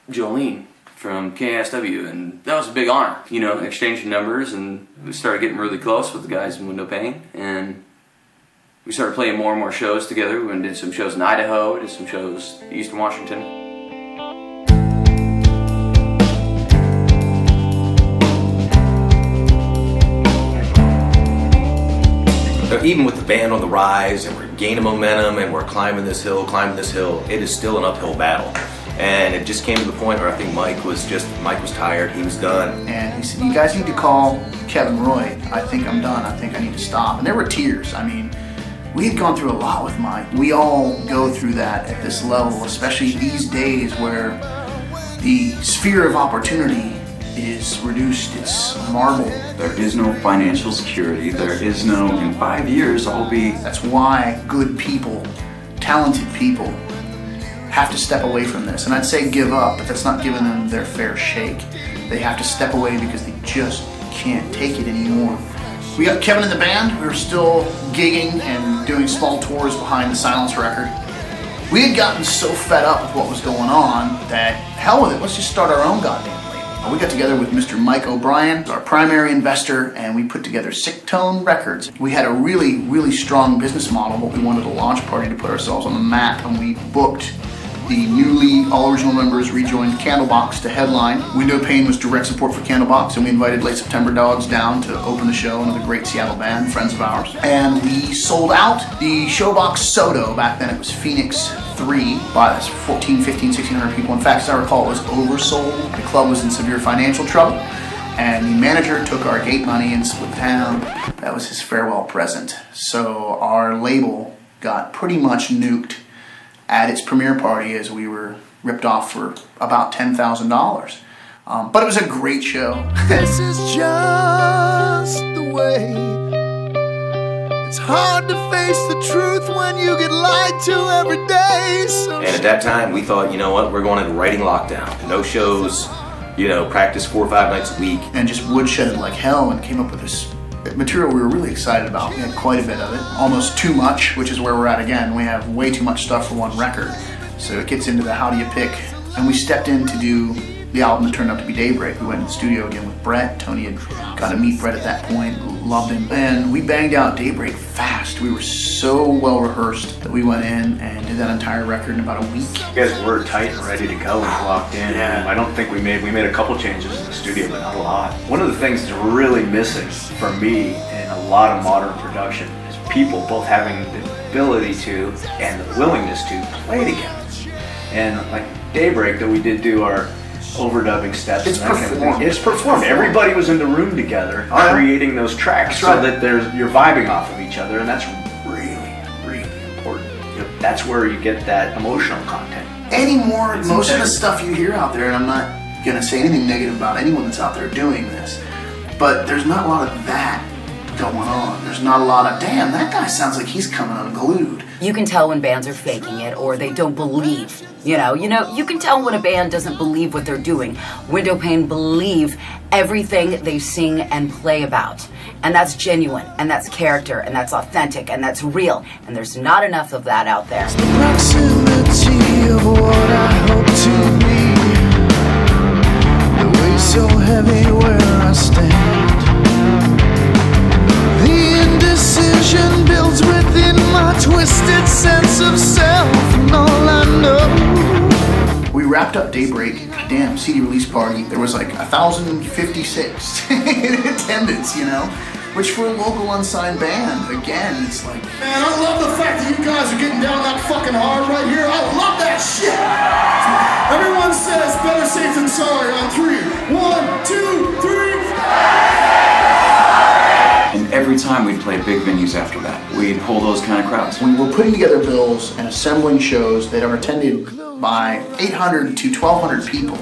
Jolene from KSW." And that was a big honor, exchanging numbers, and we started getting really close with the guys in Windowpane, and we started playing more and more shows together. We did some shows in Idaho, did some shows in Eastern Washington. Even with the band on the rise, and we're gaining momentum, and we're climbing this hill, it is still an uphill battle. And it just came to the point where I think Mike was tired, he was done. And he said, "You guys need to call Kevin Roy. I think I'm done. I think I need to stop." And there were tears. I mean, we had gone through a lot with Mike. We all go through that at this level, especially these days where the sphere of opportunity is reduced. It's marble. There is no financial security. There is no, in 5 years, I'll be... That's why good people, talented people, have to step away from this. And I'd say give up, but that's not giving them their fair shake. They have to step away because they just can't take it anymore. We got Kevin in the band. We were still gigging and doing small tours behind the Silence record. We had gotten so fed up with what was going on that, hell with it, let's just start our own goddamn label. We got together with Mr. Mike O'Brien, our primary investor, and we put together Sick Tone Records. We had a really, really strong business model, but we wanted a launch party to put ourselves on the map, and we booked the newly all original members rejoined Candlebox to headline. Windowpane was direct support for Candlebox, and we invited Late September Dogs down to open the show, another great Seattle band, friends of ours. And we sold out the Showbox Soto. Back then it was Phoenix 3 by 14, 15, 1600 people. In fact, as I recall, it was oversold. The club was in severe financial trouble, and the manager took our gate money and split town. That was his farewell present. So our label got pretty much nuked at its premiere party as we were ripped off for about $10,000. But it was a great show. This is just the way. It's hard to face the truth when you get lied to every day. And at that time, we thought, you know what, we're going into writing lockdown. No shows, practice 4 or 5 nights a week. And just woodshedded like hell and came up with this material we were really excited about. We had quite a bit of it, almost too much, which is where we're at again. We have way too much stuff for one record. So it gets into the how do you pick. And we stepped in to do the album that turned out to be Daybreak. We went in the studio again with Brett. Tony had got to meet Brett at that point, loved him. And we banged out Daybreak fast. We were so well rehearsed that we went in and did that entire record in about a week. You guys were tight and ready to go and walked in. Yeah. I don't think we made a couple changes in the studio, but not a lot. One of the things that's really missing for me in a lot of modern production is people both having the ability to and the willingness to play together. And like Daybreak, that we did do our overdubbing steps. It's and that kind of thing. performed. It's performed. Everybody was in the room together creating those tracks That's right. so that you're vibing off of each other, and that's really, really important. That's where you get that emotional content. Anymore, It's most of the integrity. stuff you hear out there, and I'm not gonna say anything negative about anyone that's out there doing this, but there's not a lot of that going on. There's not a lot of, damn, that guy sounds like he's coming unglued. You can tell when bands are faking it or they don't believe. You can tell when a band doesn't believe what they're doing. Windowpane believe everything they sing and play about. And that's genuine, and that's character, and that's authentic, and that's real. And there's not enough of that out there. Proximity of what I hope to be. The weight so heavy where I stand. The indecision builds within my twisted sense of self, and all I know. We wrapped up Daybreak, damn, CD release party. There was like 1,056 in attendance, which for a local unsigned band, again, it's like, Man, I love the fact that you guys are getting down that fucking hard right here. I love that shit. Everyone says better safe than sorry on 3. 1, 2, 3. And every time we'd play big venues after that, we'd hold those kind of crowds. we were putting together bills and assembling shows that are attended by 800 to 1,200 people.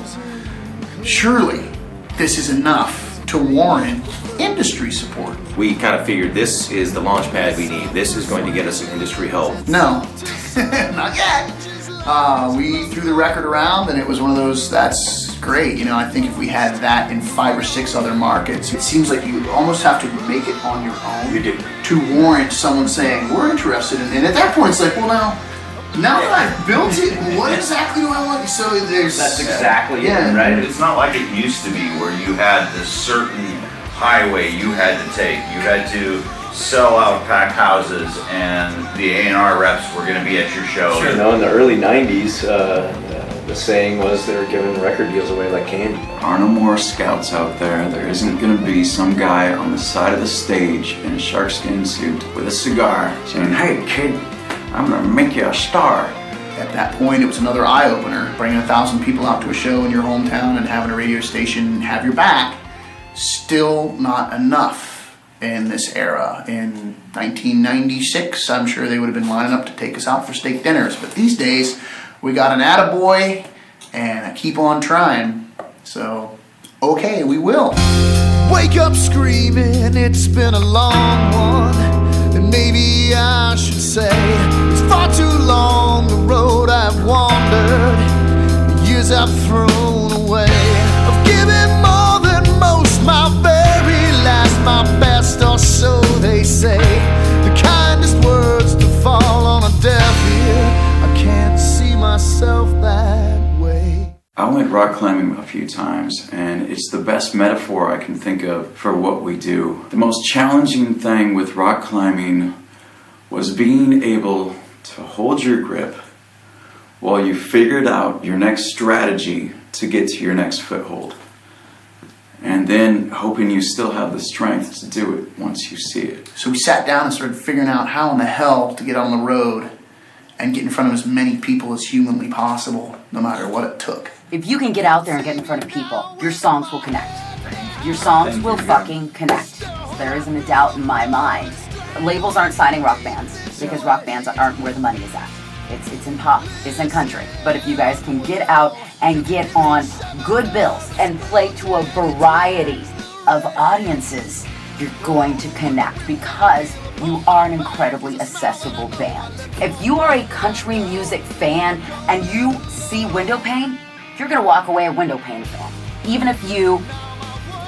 Surely this is enough to warrant industry support. We kind of figured this is the launch pad we need. This is going to get us some industry help. No, not yet. We threw the record around and it was one of those, that's great. I think if we had that in 5 or 6 other markets, it seems like you almost have to make it on your own. You do. To warrant someone saying, we're interested in, and at that point it's like, well now that I've built it, what exactly do I want? So there's... That's exactly Yeah. it, right? It's not like it used to be where you had this certain highway you had to take. You had to sell out packed houses and the A&R reps were going to be at your show. In the early 90s, the saying was they were giving record deals away like candy. There are no more scouts out there. There isn't going to be some guy on the side of the stage in a sharkskin suit with a cigar saying, "Hey kid, I'm going to make you a star." At that point, it was another eye-opener. Bringing 1,000 people out to a show in your hometown and having a radio station have your back, still not enough in this era. In 1996, I'm sure they would have been lining up to take us out for steak dinners. But these days, we got an attaboy and a keep on trying. So, okay, we will. Wake up screaming, it's been a long one. And maybe I should say it's far too long the road I've wandered, the years I've thrown away. I've given more than most, my very last, my best, or so they say. The kindest words to fall on a deaf ear. I can't see myself that way. I went rock climbing a few times, and it's the best metaphor I can think of for what we do. The most challenging thing with rock climbing was being able to hold your grip while you figured out your next strategy to get to your next foothold. And then hoping you still have the strength to do it once you see it. So we sat down and started figuring out how in the hell to get on the road and get in front of as many people as humanly possible, no matter what it took. If you can get out there and get in front of people, your songs will connect. Your songs will fucking connect. There isn't a doubt in my mind. Labels aren't signing rock bands because rock bands aren't where the money is at. It's in pop, it's in country. But if you guys can get out and get on good bills and play to a variety of audiences, you're going to connect because you are an incredibly accessible band. If you are a country music fan and you see Windowpane, you're gonna walk away a Windowpane fan. Even if you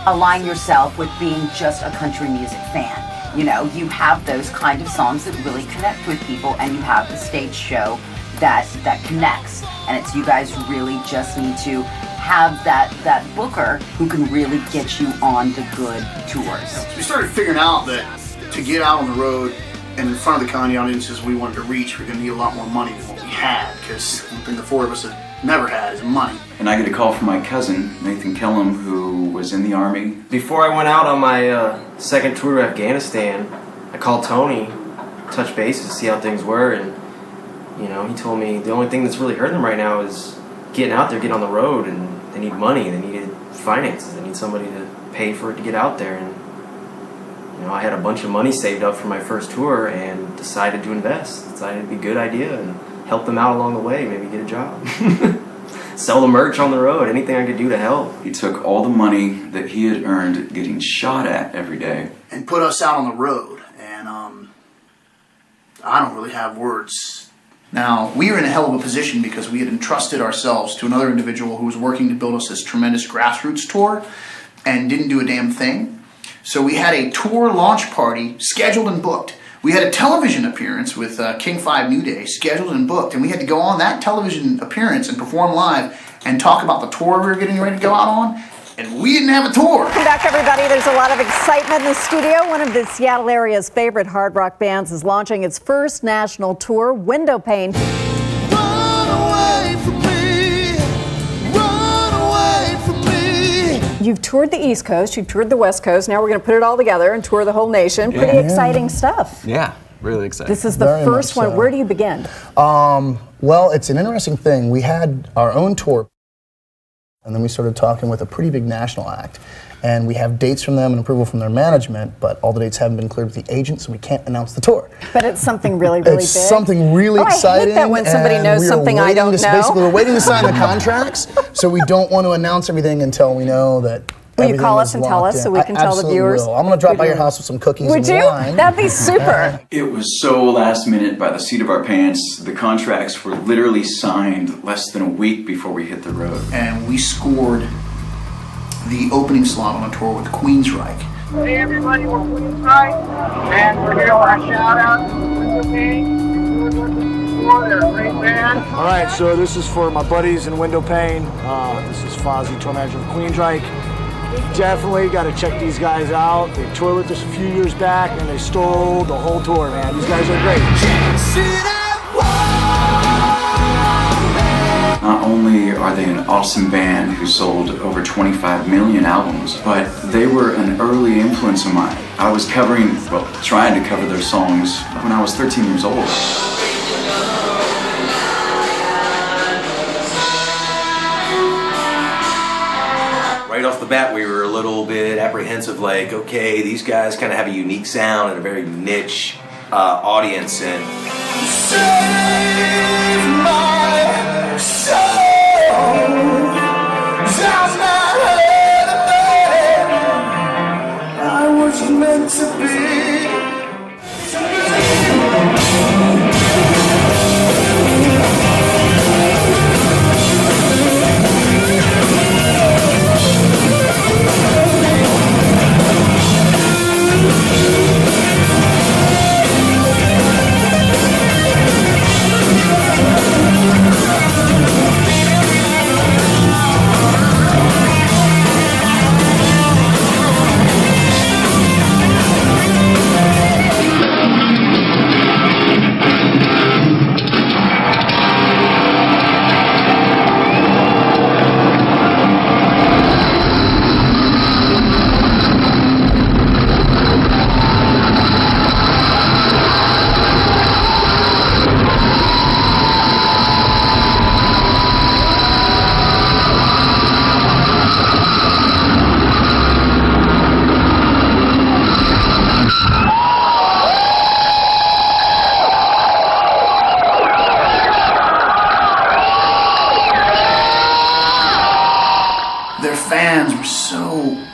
align yourself with being just a country music fan. You have those kind of songs that really connect with people, and you have the stage show that connects. And it's you guys really just need to have that booker who can really get you on the good tours. We started figuring out that to get out on the road and in front of the kind of audiences we wanted to reach, we're going to need a lot more money than what we had, because one thing the four of us had never had is money. And I get a call from my cousin, Nathan Kellum, who was in the Army. Before I went out on my second tour to Afghanistan, I called Tony, touched base to see how things were, and he told me the only thing that's really hurting them right now is getting out there, getting on the road, and need money, they needed finances, they need somebody to pay for it to get out there. And you know, I had a bunch of money saved up for my first tour and decided to invest. Decided it'd be a good idea and help them out along the way, maybe get a job. Sell the merch on the road, anything I could do to help. He took all the money that he had earned getting shot at every day and put us out on the road. And I don't really have words. Now, we were in a hell of a position because we had entrusted ourselves to another individual who was working to build us this tremendous grassroots tour and didn't do a damn thing. So we had a tour launch party scheduled and booked. We had a television appearance with King 5 New Day scheduled and booked, and we had to go on that television appearance and perform live and talk about the tour we were getting ready to go out on, and we didn't have a tour. Welcome back, everybody. There's a lot of excitement in the studio. One of the Seattle area's favorite hard rock bands is launching its first national tour, Windowpane. You've toured the East Coast, you've toured the West Coast, now we're going to put it all together and tour the whole nation. Pretty exciting stuff. Yeah, really exciting. This is the first one. Where do you begin? Well, it's an interesting thing. We had our own tour, and then we started talking with a pretty big national act. And we have dates from them and approval from their management, but all the dates haven't been cleared with the agent, so we can't announce the tour. But it's something really, really it's big. something really exciting. I hate that when somebody knows something I don't know. Basically, we're waiting to sign the contracts, so we don't want to announce everything until we know that. Will you call us and tell us so we can tell the viewers? Will. I'm going to drop by your house with some cookies and wine. Would you? That'd be super. It was so last minute by the seat of our pants. The contracts were literally signed less than a week before we hit the road. And we scored the opening slot on a tour with Queensryche. Hey everybody, we're Queensryche, and we're here on our shout out to Windowpane. They're a great band. All right, so this is for my buddies in Windowpane. This is Fozzy, tour manager of Queensryche. Definitely got to check these guys out. They toured with us a few years back, and they stole the whole tour, man. These guys are great. Not only are they an awesome band who sold over 25 million albums, but they were an early influence of mine. I was trying to cover their songs when I was 13 years old. Right off the bat, we were a little bit apprehensive, like, okay, these guys kind of have a unique sound and a very niche audience, and I was meant to be.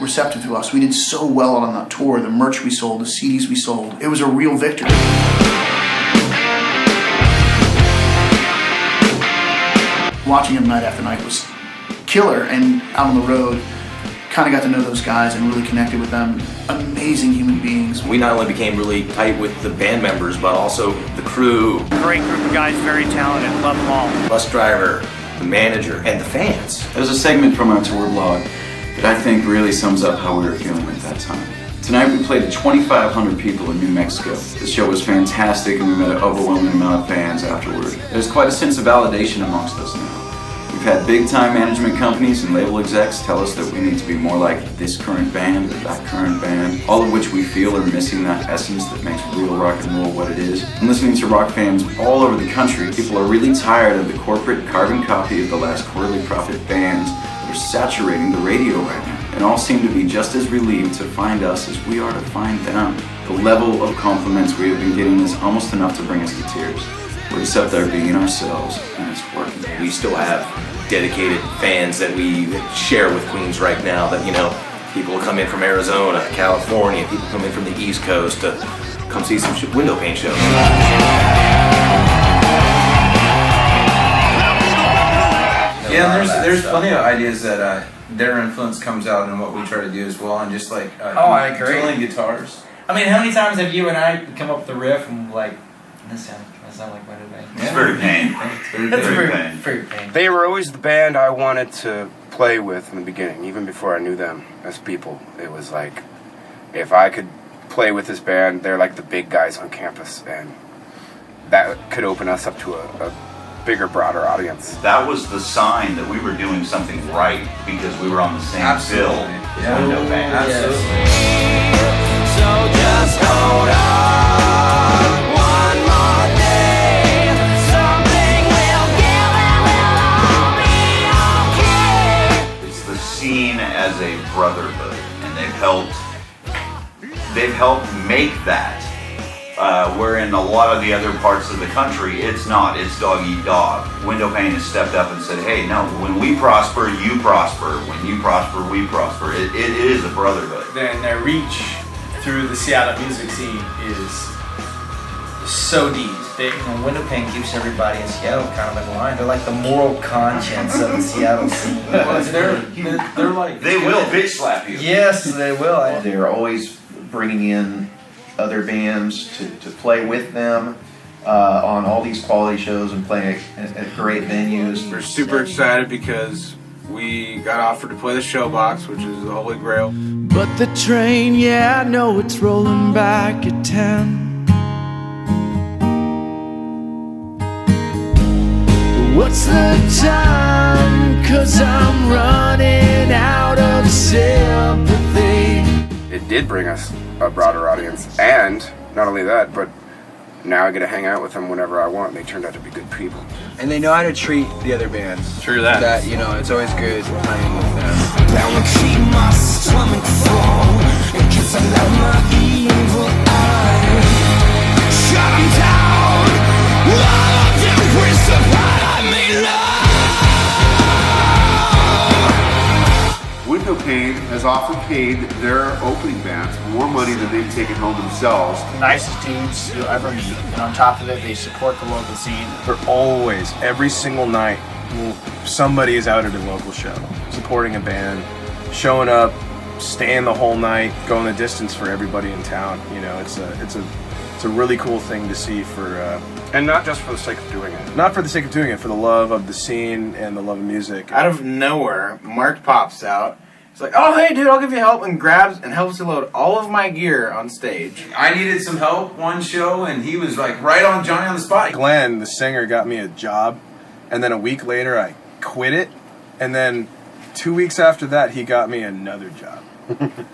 receptive to us. We did so well on that tour. The merch we sold, the CDs we sold, it was a real victory. Watching them night after night was killer, and out on the road, kind of got to know those guys and really connected with them. Amazing human beings. We not only became really tight with the band members, but also the crew. Great group of guys, very talented, love them all. Bus driver, the manager, and the fans. There's a segment from our tour blog that I think really sums up how we were feeling at that time. Tonight we played to 2,500 people in New Mexico. The show was fantastic and we met an overwhelming amount of fans afterward. There's quite a sense of validation amongst us now. We've had big-time management companies and label execs tell us that we need to be more like this current band or that current band, all of which we feel are missing that essence that makes real rock and roll what it is. And listening to rock fans all over the country, people are really tired of the corporate carbon copy of the last Quarterly Prophet bands that are saturating the radio right now, and all seem to be just as relieved to find us as we are to find them. The level of compliments we have been getting is almost enough to bring us to tears. We're just up there being ourselves, and it's working. We still have dedicated fans that we share with Queensryche now, that, you know, people come in from Arizona, California, people come in from the East Coast to come see some Windowpane shows. Yeah, and there's plenty of ideas that their influence comes out in what we try to do as well, and just like I agree. tooling guitars. I mean, how many times have you and I come up with the riff and like, this sound like Windowpane? It's very pain. It's very pain. They were always the band I wanted to play with in the beginning, even before I knew them as people. It was like, if I could play with this band, they're like the big guys on campus, and that could open us up to a bigger, broader audience. That was the sign that we were doing something right, because we were on the same bill as Windowpane. Absolutely. So just hold on one more day. Something will give and we'll all be okay. It's the scene as a brotherhood, and they've helped make that. Where in a lot of the other parts of the country, it's not. It's dog eat dog. Windowpane has stepped up and said, hey, no, when we prosper, you prosper. When you prosper, we prosper. It is a brotherhood. Then their reach through the Seattle music scene is so deep. Windowpane keeps everybody in Seattle kind of in line. They're like the moral conscience of the Seattle scene. They're like, they will bitch slap you. Yes, they will. They're always bringing in other bands to play with them on all these quality shows and play at great venues. We're super excited because we got offered to play the Showbox, which is the holy grail. But the train, yeah, I know it's rolling back at 10. What's the time? 'Cause I'm running out of sympathy. It did bring us a broader audience, and not only that, but now I get to hang out with them whenever I want. They turned out to be good people. And they know how to treat the other bands. True that. That, you know, it's always good playing with them. That would keep my stomach full, because I love my evil eye. Shut 'em down. All of them crucified, I may love. Windowpane has often paid their opening bands more money than they've taken home themselves. Nicest dudes you'll ever meet, and on top of it, they support the local scene. They're always, every single night, somebody is out at a local show, supporting a band, showing up, staying the whole night, going the distance for everybody in town. You know, it's a really cool thing to see And not just for the sake of doing it. not for the sake of doing it, for the love of the scene and the love of music. Out of nowhere, Mark pops out. He's like, oh, hey, dude, I'll give you help, and grabs and helps to load all of my gear on stage. I needed some help one show, and he was like right on Johnny on the spot. Glenn, the singer, got me a job, and then a week later I quit it, and then 2 weeks after that he got me another job.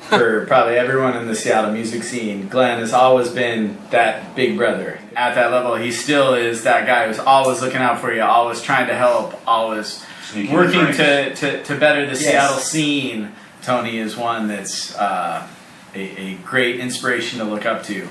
For probably everyone in the Seattle music scene, Glenn has always been that big brother. At that level, he still is that guy who's always looking out for you, always trying to help, always working to better the Seattle scene. Tony is one that's a great inspiration to look up to.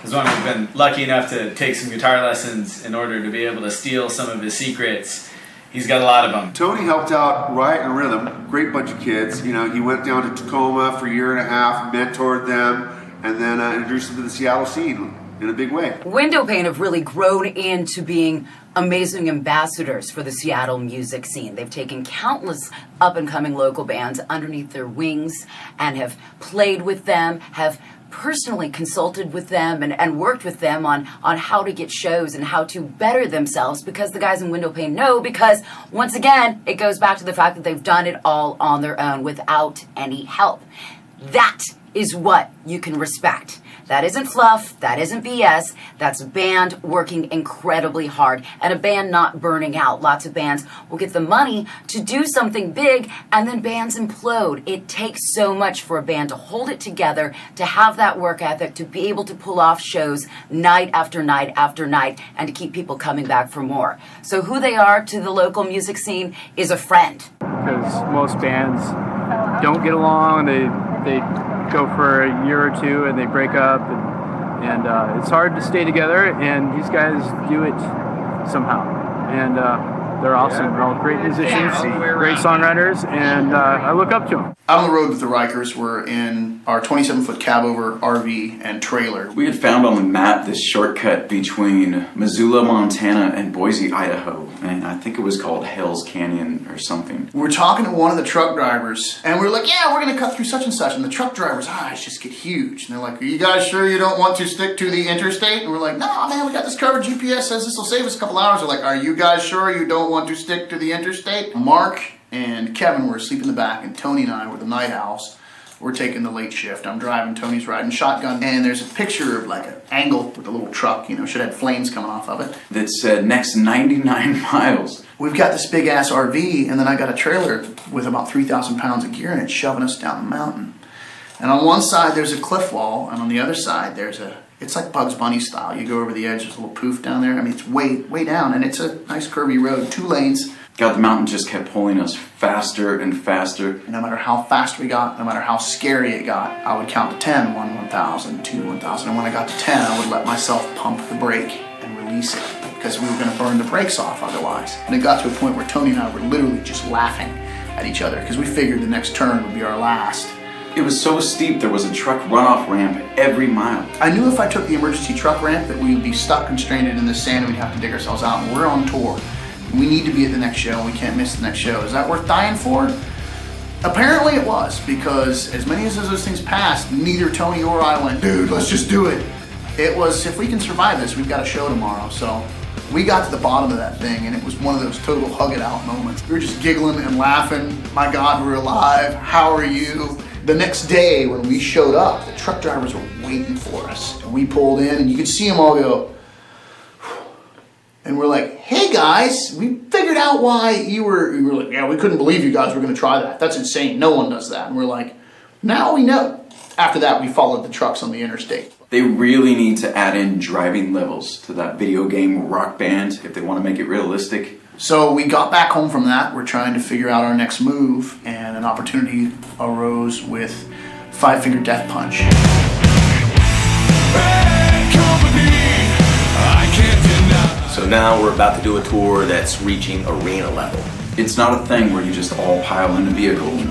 He's one who's been lucky enough to take some guitar lessons in order to be able to steal some of his secrets. He's got a lot of them. Tony helped out Riot and Rhythm, great bunch of kids. You know, he went down to Tacoma for a year and a half, mentored them, and then introduced them to the Seattle scene in a big way. Windowpane have really grown into being amazing ambassadors for the Seattle music scene. They've taken countless up-and-coming local bands underneath their wings and have played with them, have personally consulted with them and worked with them on how to get shows and how to better themselves, because the guys in Windowpane know, because once again, it goes back to the fact that they've done it all on their own without any help. That is what you can respect. That isn't fluff, that isn't BS, that's a band working incredibly hard and a band not burning out. Lots of bands will get the money to do something big and then bands implode. It takes so much for a band to hold it together, to have that work ethic, to be able to pull off shows night after night after night and to keep people coming back for more. So who they are to the local music scene is a friend. because most bands don't get along. They go for a year or two and they break up, and it's hard to stay together. And these guys do it somehow, and they're awesome. They're all great musicians, great songwriters, and I look up to them. Out on the road with the Rikers, we're in our 27-foot cab-over RV and trailer. We had found on the map this shortcut between Missoula, Montana and Boise, Idaho, and I think it was called Hell's Canyon or something. We're talking to one of the truck drivers, and we're like, yeah, we're going to cut through such and such, and the truck driver's eyes just get huge. And they're like, are you guys sure you don't want to stick to the interstate? And we're like, no, man, we got this covered. GPS says this will save us a couple hours. They're like, are you guys sure you don't want to stick to the interstate? Mark and Kevin were asleep in the back, and Tony and I were the night owls. We're taking the late shift. I'm driving, Tony's riding shotgun, and there's a picture of like an angle with a little truck, you know, should have flames coming off of it. That said, next 99 miles. We've got this big ass RV, and then I got a trailer with about 3,000 pounds of gear in it shoving us down the mountain. And on one side there's a cliff wall, and on the other side there's it's like Bugs Bunny style. You go over the edge, there's a little poof down there. I mean, it's way down, and it's a nice curvy road, 2 lanes. God, the mountain just kept pulling us faster and faster. No matter how fast we got, no matter how scary it got, I would count to 10, 1,000, 2, 1,000. And when I got to 10, I would let myself pump the brake and release it, because we were going to burn the brakes off otherwise. And it got to a point where Tony and I were literally just laughing at each other, because we figured the next turn would be our last. It was so steep, there was a truck runoff ramp every mile. I knew if I took the emergency truck ramp that we would be stuck constrained in the sand and we'd have to dig ourselves out. And we're on tour. We need to be at the next show, and we can't miss the next show. Is that worth dying for? Apparently it was, because as many as those things passed, neither Tony or I went, dude, let's just do it. It was, if we can survive this, we've got a show tomorrow. So we got to the bottom of that thing, and it was one of those total hug it out moments. We were just giggling and laughing. My God, we're alive. How are you? The next day when we showed up, the truck drivers were waiting for us. And we pulled in, and you could see them all go, and we're like, hey guys, we figured out why we were like, yeah, we couldn't believe you guys were gonna try that. That's insane, no one does that. And we're like, now we know. After that, we followed the trucks on the interstate. They really need to add in driving levels to that video game Rock Band if they want to make it realistic. So we got back home from that. We're trying to figure out our next move, and an opportunity arose with 5 Finger Death Punch. So now we're about to do a tour that's reaching arena level. It's not a thing where you just all pile in a vehicle and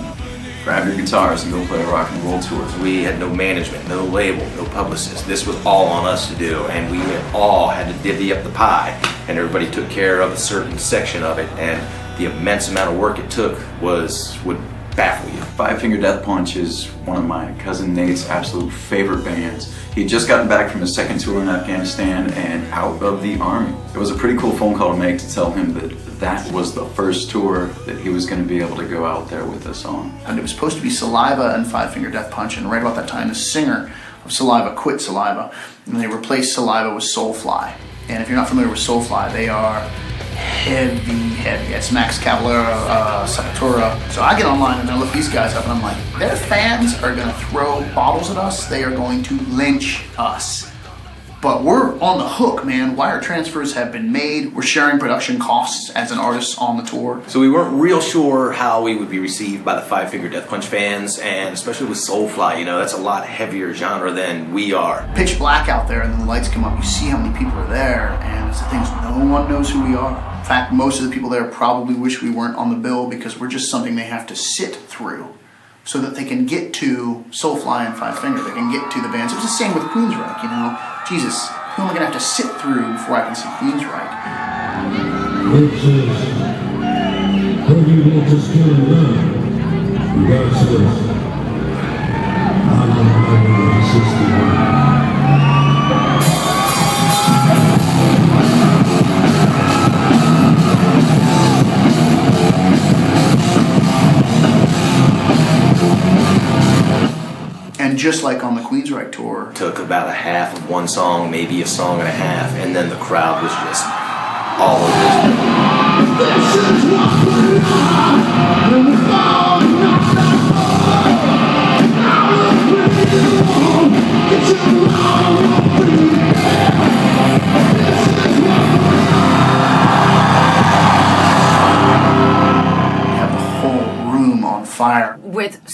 grab your guitars and go play a rock and roll tour. We had no management, no label, no publicist. This was all on us to do, and we all had to divvy up the pie, and everybody took care of a certain section of it, and the immense amount of work it took would baffle you. 5 Finger Death Punch is one of my cousin Nate's absolute favorite bands. He had just gotten back from his second tour in Afghanistan and out of the army. It was a pretty cool phone call to make to tell him that was the first tour that he was going to be able to go out there with us on. And it was supposed to be Saliva and 5 Finger Death Punch, and right about that time the singer of Saliva quit Saliva, and they replaced Saliva with Soulfly. And if you're not familiar with Soulfly, they are heavy. It's Max Cavalera, Sepultura. So I get online and I look these guys up and I'm like, their fans are gonna throw bottles at us. They are going to lynch us. But we're on the hook, man. Wire transfers have been made. We're sharing production costs as an artist on the tour. So we weren't real sure how we would be received by the 5 Finger Death Punch fans, and especially with Soulfly, you know, that's a lot heavier genre than we are. Pitch black out there, and then the lights come up. You see how many people are there, and it's the thing is, no one knows who we are. In fact, most of the people there probably wish we weren't on the bill, because we're just something they have to sit through so that they can get to Soulfly and 5 Finger. They can get to the bands. It was the same with Queensryche, you know. Jesus, who am I gonna have to sit through before I can see Queensryche? And just like on the Queensryche tour, took about a half of one song, maybe a song and a half, and then the crowd was just all have the whole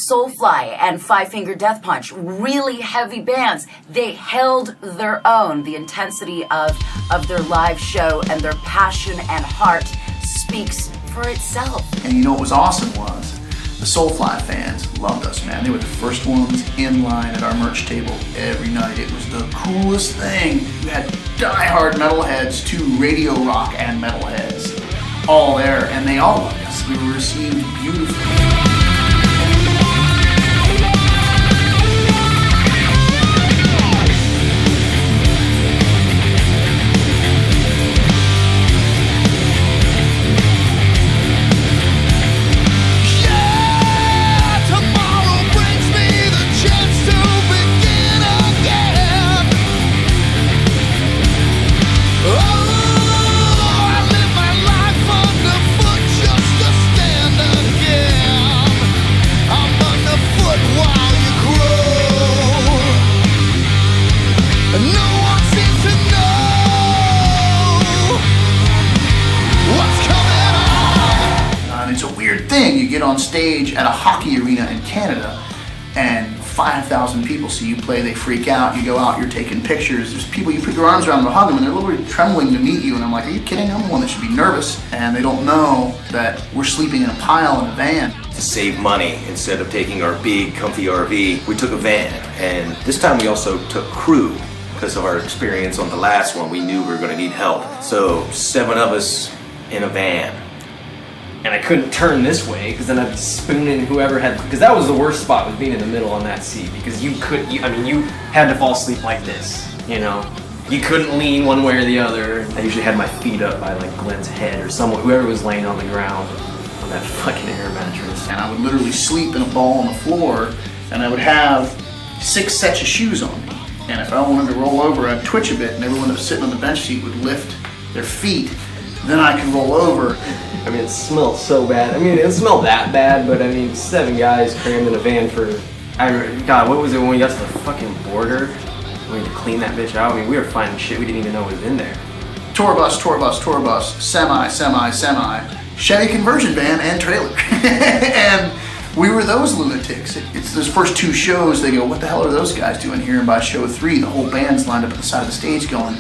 Soulfly and Five Finger Death Punch, really heavy bands, they held their own. The intensity of their live show and their passion and heart speaks for itself. And you know what was awesome was, the Soulfly fans loved us, man. They were the first ones in line at our merch table every night. It was the coolest thing. You had diehard metalheads to radio rock and metalheads all there, and they all loved us. We were received beautifully. You get on stage at a hockey arena in Canada and 5,000 people see you play, they freak out, you go out, you're taking pictures, there's people, you put your arms around them and hug them and they're literally trembling to meet you, and I'm like, are you kidding? I'm the one that should be nervous. And they don't know that we're sleeping in a pile in a van. To save money, instead of taking our big comfy RV, we took a van, and this time we also took crew. Because of our experience on the last one, we knew we were going to need help. So 7 of us in a van. And I couldn't turn this way because then I'd be spooning whoever had, because that was the worst spot, was being in the middle on that seat, because you had to fall asleep like this, you know? You couldn't lean one way or the other. I usually had my feet up by like Glenn's head or someone, whoever was laying on the ground on that fucking air mattress. And I would literally sleep in a ball on the floor, and I would have 6 sets of shoes on me. And if I wanted to roll over, I'd twitch a bit, and everyone that was sitting on the bench seat would lift their feet. Then I could roll over. I mean, it smelled so bad. I mean, it didn't smell that bad, but I mean, 7 guys crammed in a van for, God, what was it when we got to the fucking border? We had to clean that bitch out. I mean, we were finding shit we didn't even know was in there. Tour bus, semi, Chevy conversion van and trailer. And we were those lunatics. It's those first 2 shows, they go, what the hell are those guys doing here? And by show 3, the whole band's lined up at the side of the stage going,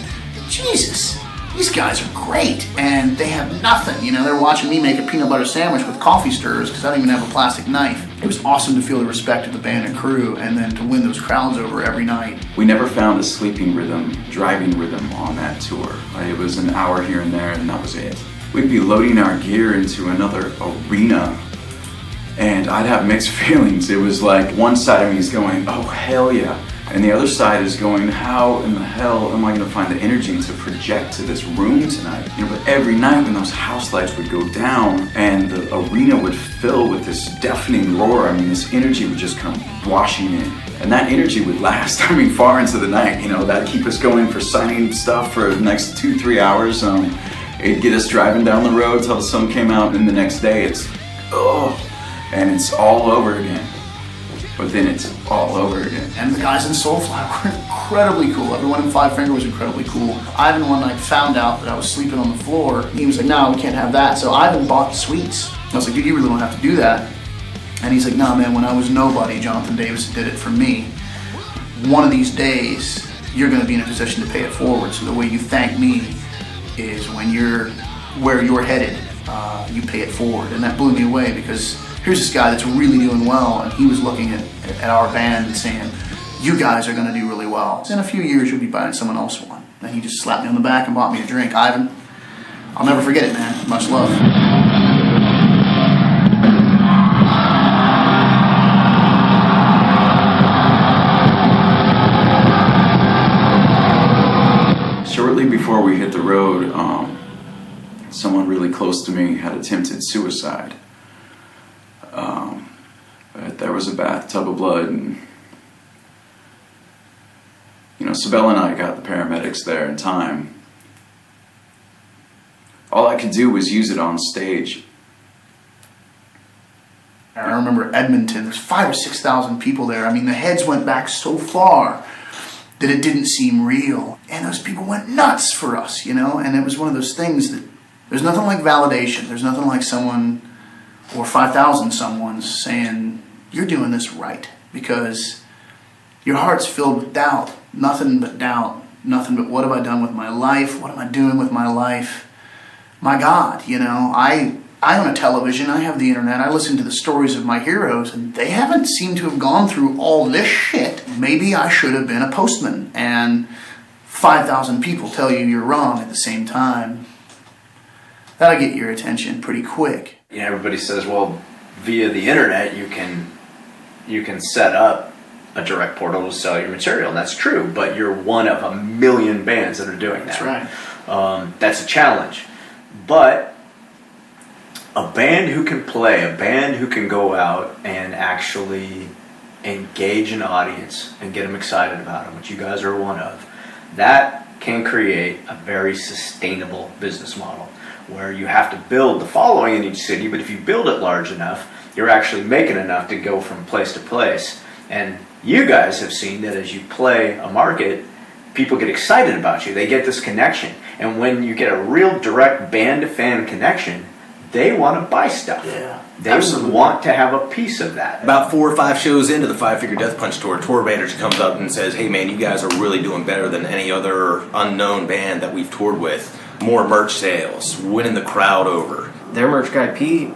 Jesus, these guys are great, and they have nothing. You know, they're watching me make a peanut butter sandwich with coffee stirrers because I don't even have a plastic knife. It was awesome to feel the respect of the band and crew, and then to win those crowds over every night. We never found a sleeping rhythm, driving rhythm on that tour. It was an hour here and there, and that was it. We'd be loading our gear into another arena, and I'd have mixed feelings. It was like one side of me is going, oh hell yeah. And the other side is going, how in the hell am I going to find the energy to project to this room tonight? You know, but every night when those house lights would go down and the arena would fill with this deafening roar, I mean, this energy would just come washing in. And that energy would last, I mean, far into the night. You know, that'd keep us going for signing stuff for the next 2-3 hours. It'd get us driving down the road till the sun came out, and the next day it's, and it's all over again. But then it's all over again. And the guys in Soulfly were incredibly cool. Everyone in Five Finger was incredibly cool. Ivan one night found out that I was sleeping on the floor. He was like, no, we can't have that. So Ivan bought the suites. I was like, dude, you really don't have to do that. And he's like, nah, man, when I was nobody, Jonathan Davis did it for me. One of these days, you're going to be in a position to pay it forward. So the way you thank me is when you're where you're headed, you pay it forward. And that blew me away because here's this guy that's really doing well, and he was looking at our band and saying, you guys are going to do really well. In a few years, you'll be buying someone else one. And he just slapped me on the back and bought me a drink. Ivan, I'll never forget it, man. Much love. Shortly before we hit the road, someone really close to me had attempted suicide. But there was a bathtub of blood, and you know, Sibel and I got the paramedics there in time. All I could do was use it on stage. I remember Edmonton, there's 5,000 or 6,000 people there. I mean, the heads went back so far that it didn't seem real. And those people went nuts for us, you know? And it was one of those things that, there's nothing like validation. There's nothing like someone, or 5,000 someone's saying, you're doing this right, because your heart's filled with doubt, nothing but doubt, nothing but what have I done with my life, what am I doing with my life? My God, you know, I own a television, I have the internet, I listen to the stories of my heroes, and they haven't seemed to have gone through all this shit. Maybe I should have been a postman, and 5,000 people tell you you're wrong at the same time. That'll get your attention pretty quick. You know, everybody says, well, via the internet you can set up a direct portal to sell your material, and that's true, but you're one of a million bands that are doing that. That's right. That's a challenge. But a band who can play, a band who can go out and actually engage an audience and get them excited about them, which you guys are one of, that can create a very sustainable business model where you have to build the following in each city, but if you build it large enough, you're actually making enough to go from place to place. And you guys have seen that as you play a market, people get excited about you. They get this connection. And when you get a real direct band-to-fan connection, they want to buy stuff. Yeah, they want to have a piece of that. About 4 or 5 shows into the 5 Figure Death Punch tour, tour manager comes up and says, hey man, you guys are really doing better than any other unknown band that we've toured with. More merch sales, winning the crowd over. Their merch guy, Pete,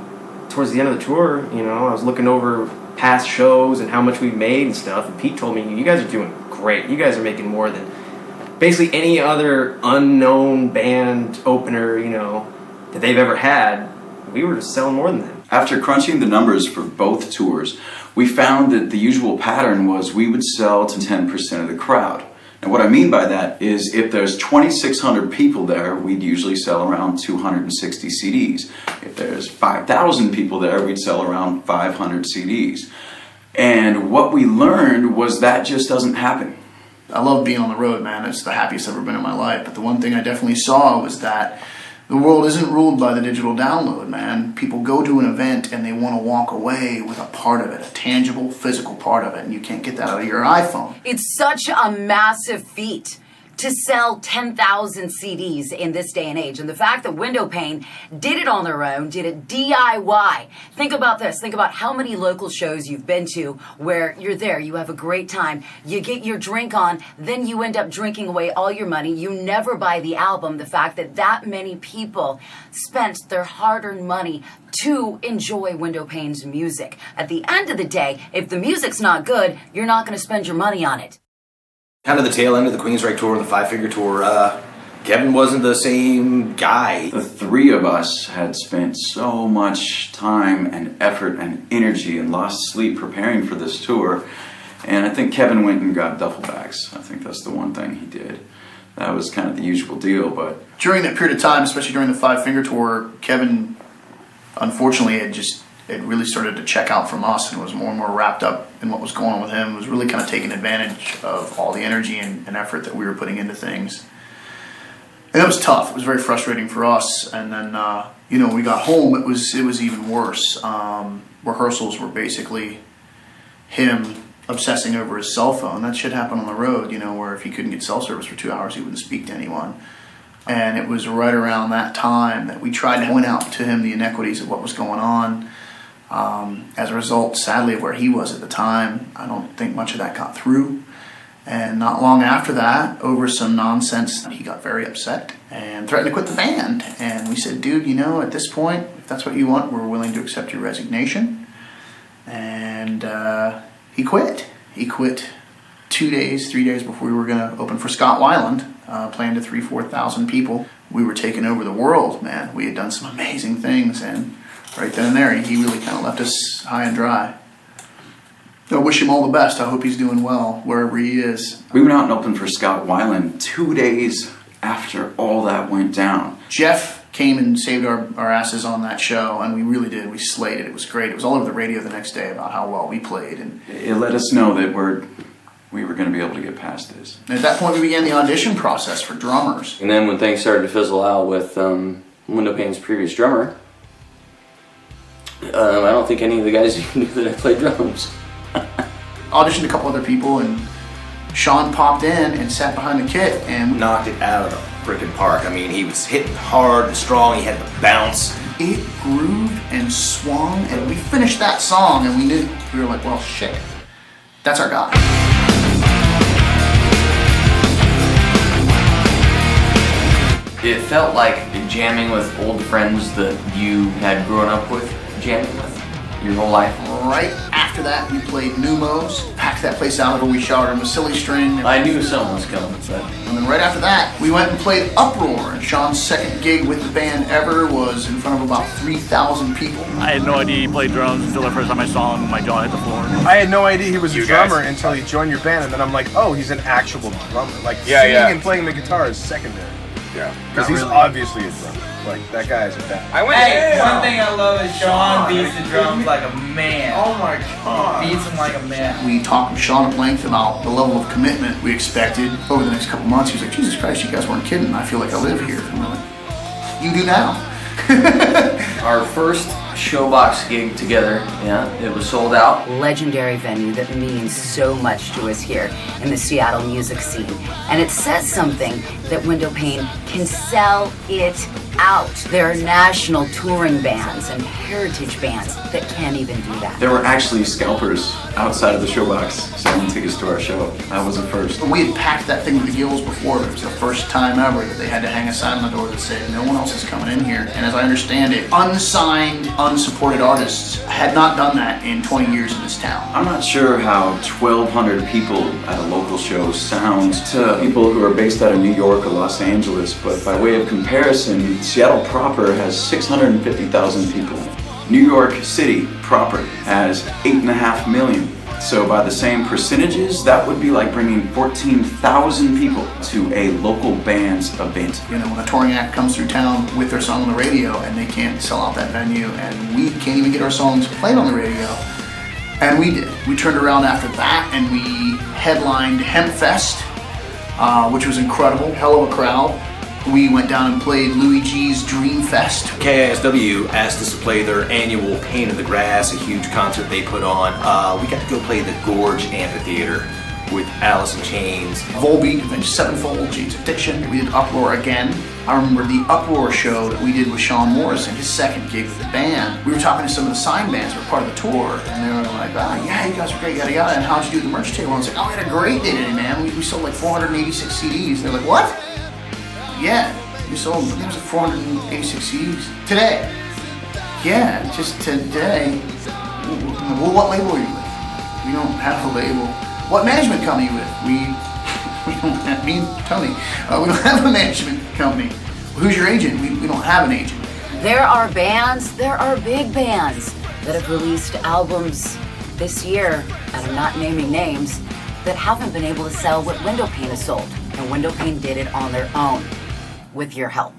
towards the end of the tour, you know, I was looking over past shows and how much we made and stuff, and Pete told me, you guys are doing great. You guys are making more than basically any other unknown band opener, you know, that they've ever had. We were selling more than them. After crunching the numbers for both tours, we found that the usual pattern was we would sell to 10% of the crowd. And what I mean by that is if there's 2,600 people there, we'd usually sell around 260 CDs. If there's 5,000 people there, we'd sell around 500 CDs. And what we learned was that just doesn't happen. I love being on the road, man. It's the happiest I've ever been in my life. But the one thing I definitely saw was that the world isn't ruled by the digital download, man. People go to an event and they want to walk away with a part of it, a tangible, physical part of it, and you can't get that out of your iPhone. It's such a massive feat to sell 10,000 CDs in this day and age. And the fact that Windowpane did it on their own, did it DIY. Think about this. Think about how many local shows you've been to where you're there, you have a great time, you get your drink on, then you end up drinking away all your money. You never buy the album. The fact that that many people spent their hard-earned money to enjoy Windowpane's music. At the end of the day, if the music's not good, you're not going to spend your money on it. Kind of the tail end of the Queensryche tour, the 5 Figure tour, Kevin wasn't the same guy. The three of us had spent so much time and effort and energy and lost sleep preparing for this tour, and I think Kevin went and got duffel bags. I think that's the one thing he did. That was kind of the usual deal, but... During that period of time, especially during the 5 Finger tour, Kevin, unfortunately, it really started to check out from us and was more and more wrapped up in what was going on with him. It was really kind of taking advantage of all the energy and effort that we were putting into things. And it was tough. It was very frustrating for us. And then, you know, when we got home, it was even worse. Rehearsals were basically him obsessing over his cell phone. That shit happened on the road, you know, where if he couldn't get cell service for 2 hours, he wouldn't speak to anyone. And it was right around that time that we tried to point out to him the inequities of what was going on. As a result, sadly, of where he was at the time, I don't think much of that got through. And not long after that, over some nonsense, he got very upset and threatened to quit the band. And we said, dude, you know, at this point, if that's what you want, we're willing to accept your resignation. And he quit. He quit 3 days before we were going to open for Scott Weiland, playing to 3,000-4,000 people. We were taking over the world, man. We had done some amazing things, and right then and there, he really kind of left us high and dry. I wish him all the best. I hope he's doing well wherever he is. We went out and opened for Scott Weiland 2 days after all that went down. Jeff came and saved our asses on that show, and we really did. We slayed it. It was great. It was all over the radio the next day about how well we played. And it let us know that we were going to be able to get past this. And at that point, we began the audition process for drummers. And then when things started to fizzle out with Windowpane's previous drummer, I don't think any of the guys even knew that I played drums. Auditioned a couple other people, and Sean popped in and sat behind the kit and knocked it out of the freaking park. I mean, he was hitting hard and strong. He had the bounce. It grooved and swung, and we finished that song, and we were like, well, shit, that's our guy. It felt like jamming with old friends that you had grown up with, jamming with your whole life. Right after that, we played Numos, packed that place out where we showered him with Silly String. I knew someone was coming, but... And then right after that, we went and played Uproar, and Sean's second gig with the band ever was in front of about 3,000 people. I had no idea he played drums until the first time I saw him, my jaw hit the floor. I had no idea he was a drummer until he joined your band, and then I'm like, oh, he's an actual drummer. Like, singing and playing the guitar is secondary. Yeah. Because he's obviously a drummer. Like, that guy's a bad. Hey, one thing I love is Sean beats the drums like a man. Oh my God. Beats him like a man. We talked with Sean at length about the level of commitment we expected over the next couple months. He was like, Jesus Christ, you guys weren't kidding. I feel like I live here. And we're like, you do now. Our first Showbox gig together, yeah, it was sold out. Legendary venue that means so much to us here in the Seattle music scene. And it says something that Windowpane can sell it out. There are national touring bands and heritage bands that can't even do that. There were actually scalpers outside of the Showbox selling tickets to our show. I was the first. We had packed that thing with the gills before, but it was the first time ever that they had to hang a sign on the door that said, no one else is coming in here. And as I understand it, unsigned, unsupported artists had not done that in 20 years in this town. I'm not sure how 1,200 people at a local show sounds to people who are based out of New York or Los Angeles, but by way of comparison, Seattle proper has 650,000 people. New York City proper has 8.5 million. So by the same percentages, that would be like bringing 14,000 people to a local band's event. You know, when a touring act comes through town with their song on the radio and they can't sell out that venue and we can't even get our songs played on the radio, and we did. We turned around after that and we headlined Hempfest, which was incredible, hell of a crowd. We went down and played Louis G's Dream Fest. KISW asked us to play their annual Pain in the Grass, a huge concert they put on. We got to go play the Gorge Amphitheater with Alice in Chains. Volbeat, Avenged Sevenfold, Jane's Addiction. We did Uproar again. I remember the Uproar show that we did with Sean Morrison, his second gig with the band. We were talking to some of the signed bands that were part of the tour, and they were like, oh, yeah, you guys were great, yada yada, and how'd you do the merch table? And I was like, oh, we had a great day today, man. We sold like 486 CDs. They're like, what? Yeah, we sold, I think it was like 486 CDs. Today. Yeah, just today. Well, what label are you with? We don't have a label. What management company are you with? We don't have, me and Tony, we don't have a management company. Well, who's your agent? We don't have an agent. There are bands, there are big bands that have released albums this year, and I'm not naming names, that haven't been able to sell what Windowpane has sold. And Windowpane did it on their own, with your help.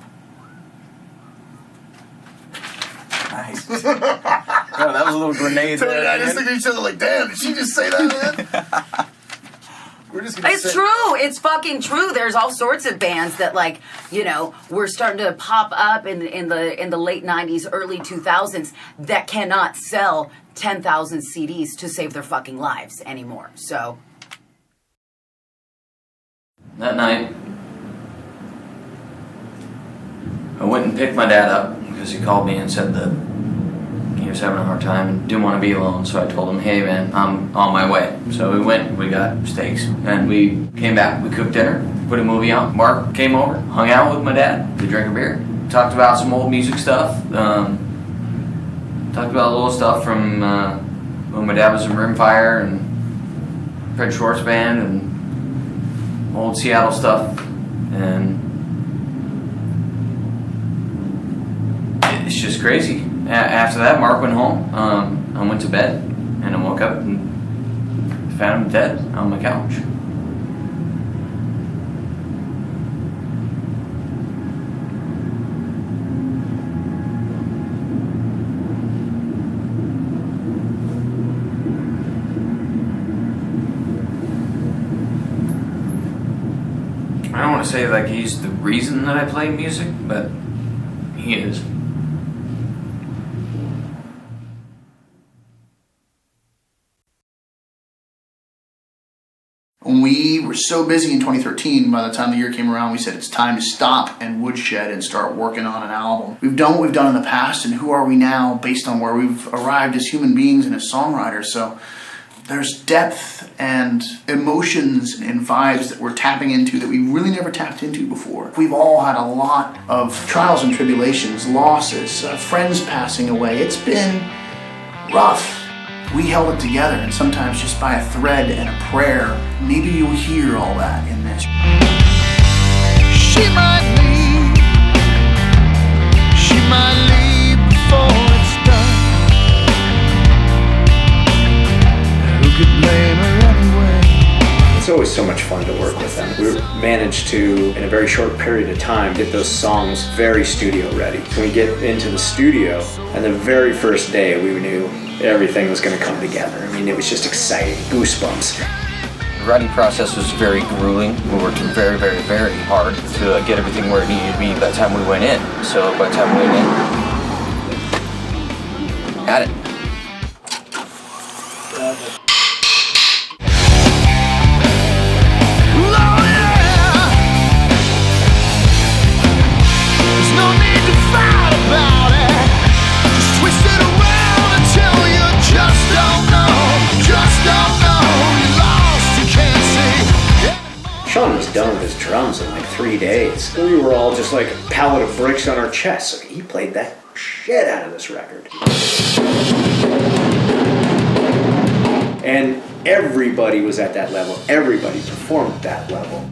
Nice. Oh, that was a little grenade Tony there. and I just looked at each other like, damn, did she just say that, man? We're just gonna It's true. It's fucking true. There's all sorts of bands that, like, you know, were starting to pop up in the late 90s, early 2000s that cannot sell 10,000 CDs to save their fucking lives anymore. So that night, I went and picked my dad up because he called me and said that he was having a hard time and didn't want to be alone. So I told him, hey man, I'm on my way. So we went, we got steaks, and we came back, we cooked dinner, put a movie on. Mark came over, hung out with my dad, we drank a beer, talked about some old music stuff, talked about a little stuff from when my dad was in Rimfire and Fred Schwartz Band and old Seattle stuff. And it's just crazy. After that, Mark went home. I went to bed, and I woke up and found him dead on my couch. I don't want to say like he's the reason that I play music, but he is. When we were were so busy in 2013, by the time the year came around, we said it's time to stop and woodshed and start working on an album. We've done what we've done in the past, and who are we now based on where we've arrived as human beings and as songwriters? So there's depth and emotions and vibes that we're tapping into that we really never tapped into before. We've all had a lot of trials and tribulations, losses, friends passing away. It's been rough. We held it together, and sometimes just by a thread and a prayer, maybe you'll hear all that in this. She might leave before it's done. Who could blame her anyway? It's always so much fun to work with them. We managed to, in a very short period of time, get those songs very studio ready. When we get into the studio, and the very first day we knew everything was going to come together. I mean, it was just exciting, goosebumps. The writing process was very grueling. We worked very, very, very hard to get everything where it needed to be by the time we went in. So by the time we went in, had it. Sean was done with his drums in like 3 days. We were all just like a pallet of bricks on our chests. He played that shit out of this record. And everybody was at that level. Everybody performed at that level.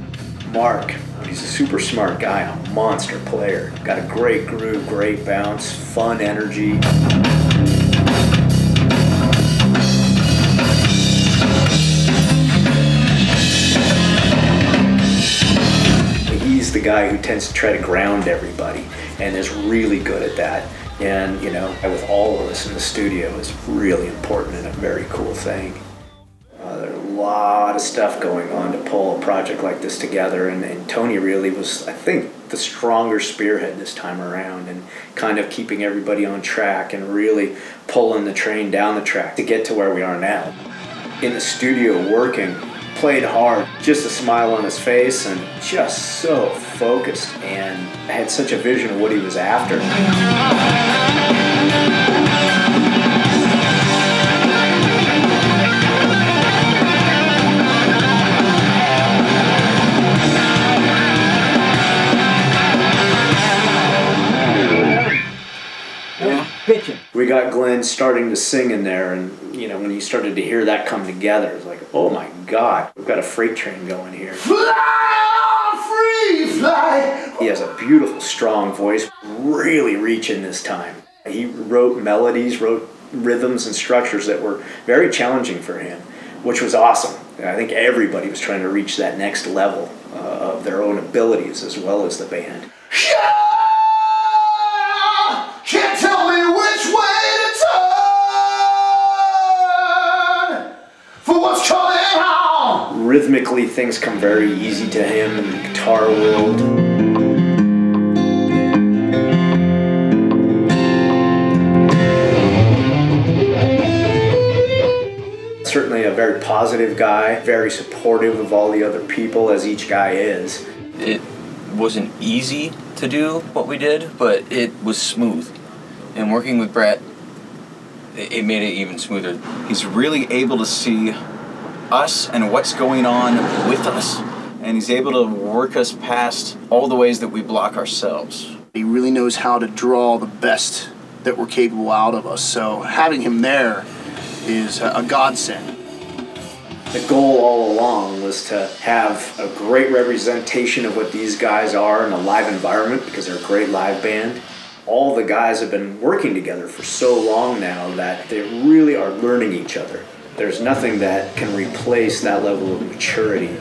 Mark, he's a super smart guy, a monster player. Got a great groove, great bounce, fun energy. He's the guy who tends to try to ground everybody and is really good at that. And, you know, with all of us in the studio is really important and a very cool thing. There's a lot of stuff going on to pull a project like this together, and Tony really was, I think, the stronger spearhead this time around, and kind of keeping everybody on track and really pulling the train down the track to get to where we are now. In the studio working, played hard, just a smile on his face, and just so focused, and had such a vision of what he was after. We got Glenn starting to sing in there, and you know, when you started to hear that come together, it was like, oh my God, we've got a freight train going here. Fly, free fly. He has a beautiful, strong voice, really reaching this time. He wrote melodies, wrote rhythms and structures that were very challenging for him, which was awesome. I think everybody was trying to reach that next level of their own abilities as well as the band. Can't tell me which way to turn for what's coming on. Rhythmically, things come very easy to him in the guitar world. Certainly a very positive guy, very supportive of all the other people, as each guy is. It wasn't easy to do what we did, but it was smooth. And working with Brett, it made it even smoother. He's really able to see us and what's going on with us, and he's able to work us past all the ways that we block ourselves. He really knows how to draw the best that we're capable out of us, so having him there is a godsend. The goal all along was to have a great representation of what these guys are in a live environment, because they're a great live band. All the guys have been working together for so long now that they really are learning each other. There's nothing that can replace that level of maturity.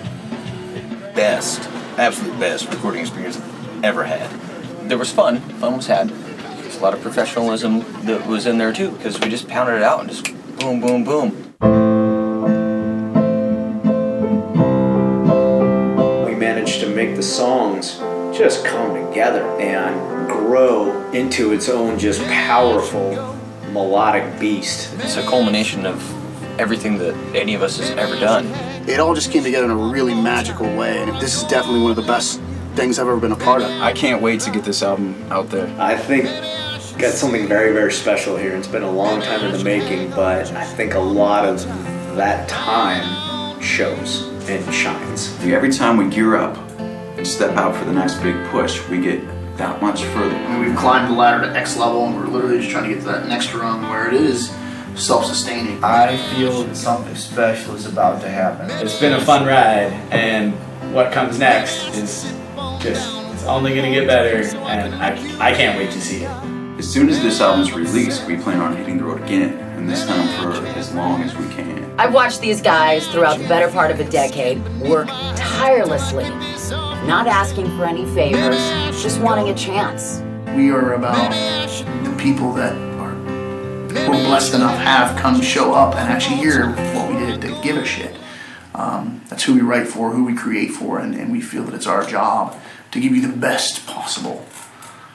Best, absolute best recording experience I've ever had. There was fun. Fun was had. There's a lot of professionalism that was in there too, because we just pounded it out and just boom, boom, boom. We managed to make the songs just come together and grow into its own just powerful melodic beast. It's a culmination of everything that any of us has ever done. It all just came together in a really magical way, and this is definitely one of the best things I've ever been a part of. I can't wait to get this album out there. I think got something very, very special here. It's been a long time in the making, but I think a lot of that time shows and shines. Every time we gear up and step out for the next big push, we get that much further. I mean, we've climbed the ladder to X level, and we're literally just trying to get to that next rung where it is self-sustaining. I feel that something special is about to happen. It's been a fun ride, and what comes next is it's only gonna get better, and I can't wait to see it. As soon as this album's released, we plan on hitting the road again, and this time for as long as we can. I've watched these guys throughout the better part of a decade work tirelessly, not asking for any favors, just wanting a chance. We are about the people that we're blessed enough have come show up and actually hear what we did to give a shit. That's who we write for, who we create for, and we feel that it's our job to give you the best possible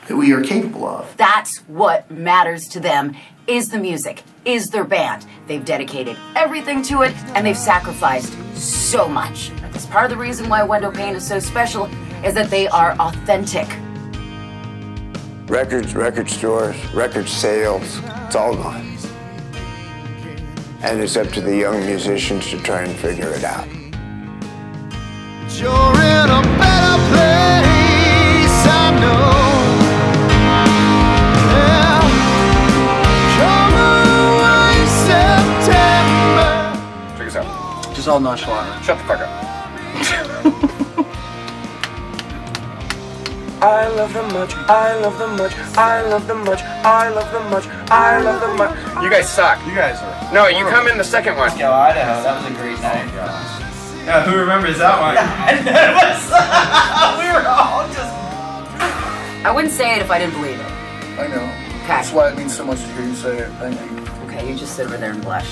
that we are capable of. That's what matters to them, is the music, is their band. They've dedicated everything to it, and they've sacrificed so much. That's part of the reason why Windowpane is so special, is that they are authentic. Records, record stores, record sales, it's all gone. And it's up to the young musicians to try and figure it out. You're in a better place, I know. Yeah. Come away, September. Check us out. Just all nonchalant. Shut the fuck up. I love them much, I love them much, I love them much, I love them much, I love them much. You guys suck. You guys are. No, you come in the second one. Yo, Idaho, that was a great night. Yeah, who remembers that one? We were all just... I wouldn't say it if I didn't believe it. I know. That's why it means so much to hear you say it. Thank you. Okay, you just sit over there and blush.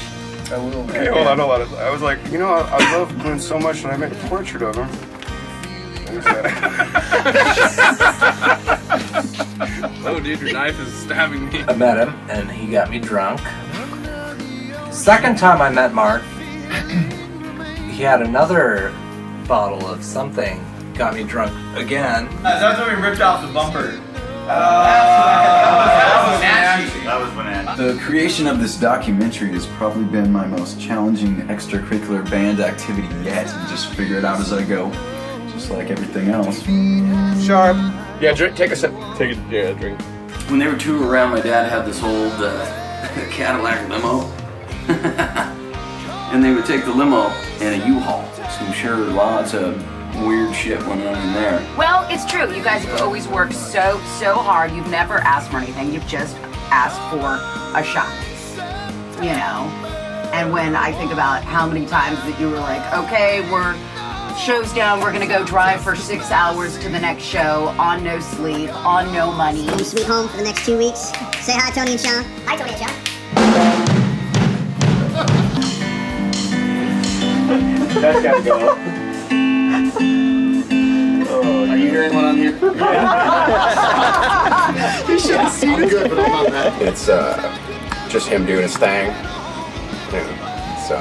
I will. Okay, hold on. I was like, you know, I love Glenn so much, and I made a portrait of him. Oh, dude, your knife is stabbing me. I met him, and he got me drunk. Second time I met Mark, he had another bottle of something, got me drunk again. That's when we ripped off the bumper. That was when The creation of this documentary has probably been my most challenging extracurricular band activity yet, and just figure it out as I go, just like everything else. Sharp. Yeah, drink. Take a sip. Take a drink. When they were touring around, my dad had this old Cadillac limo. And they would take the limo and a U-Haul. So I'm sure lots of weird shit went on in there. Well, it's true. You guys have always worked so hard. You've never asked for anything. You've just asked for a shot. You know? And when I think about how many times that you were like, okay, show's down, we're gonna go drive for 6 hours to the next show, on no sleep, on no money. Home sweet home for the next 2 weeks. Say hi, Tony and Sean. Hi, Tony and Sean. That's gotta go. Oh, are you hearing what I'm hearing? You should have seen it. Good, but I'm not mad. It's just him doing his thing. Yeah. So,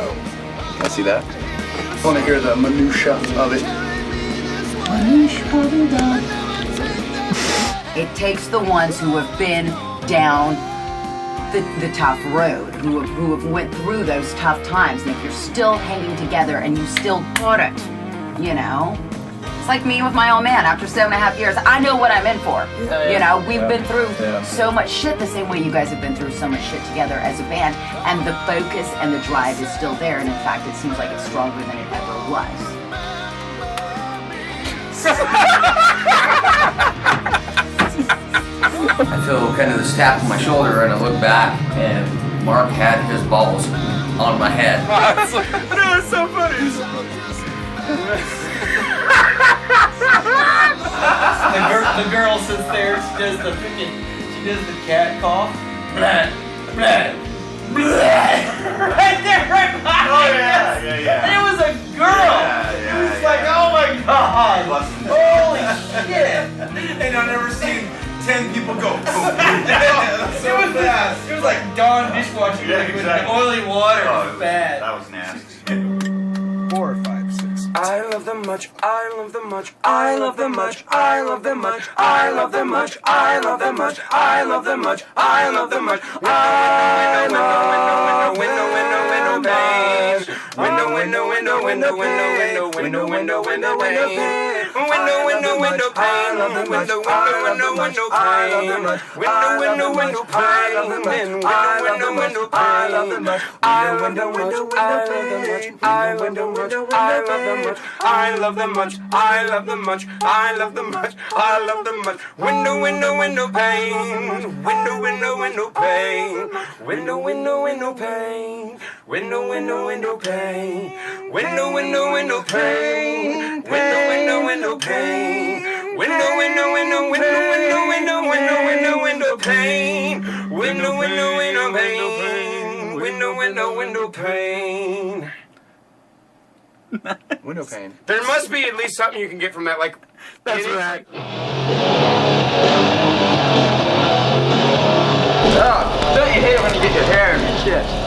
can I see that? I want to hear the minutia of it. It takes the ones who have been down the tough road, who have went through those tough times, and if you're still hanging together and you still got it, you know? It's like me with my old man after 7.5 years. I know what I'm in for. You know, we've been through so much shit the same way you guys have been through so much shit together as a band, and the focus and the drive is still there, and in fact it seems like it's stronger than it ever was. I feel kind of this tap on my shoulder, and I look back, and Mark had his balls on my head. No, it's so funny. The girl sits there, she does the cat cough. Blah, blah, blah. Right there, right behind us. Yeah. And it was a girl. It was like, oh my god. Holy shit. And I've never seen 10 people go. It was like Dawn dishwasher. washing Yeah, liquid. exactly. Oily water Oh, is bad. That was nasty. 4, 5, 6. I love them much, I love them much, I love them much, I love them much, I love them much, I love them much, I love them much, I love them much. I love them much, I love them much, I love them much, I love them much. Window, window, window pane. Window, window, window pane. Window, window, window pane. Window, window, window pane. Window, window, window pane. Window, window, window pane. Window, window, window, window, window, window, window, window, window pane. Window, window, window pane. Window, window, window pane. Window pane. There must be at least something you can get from that, like. That's right. Oh, don't you hate when you get your hair in your shit?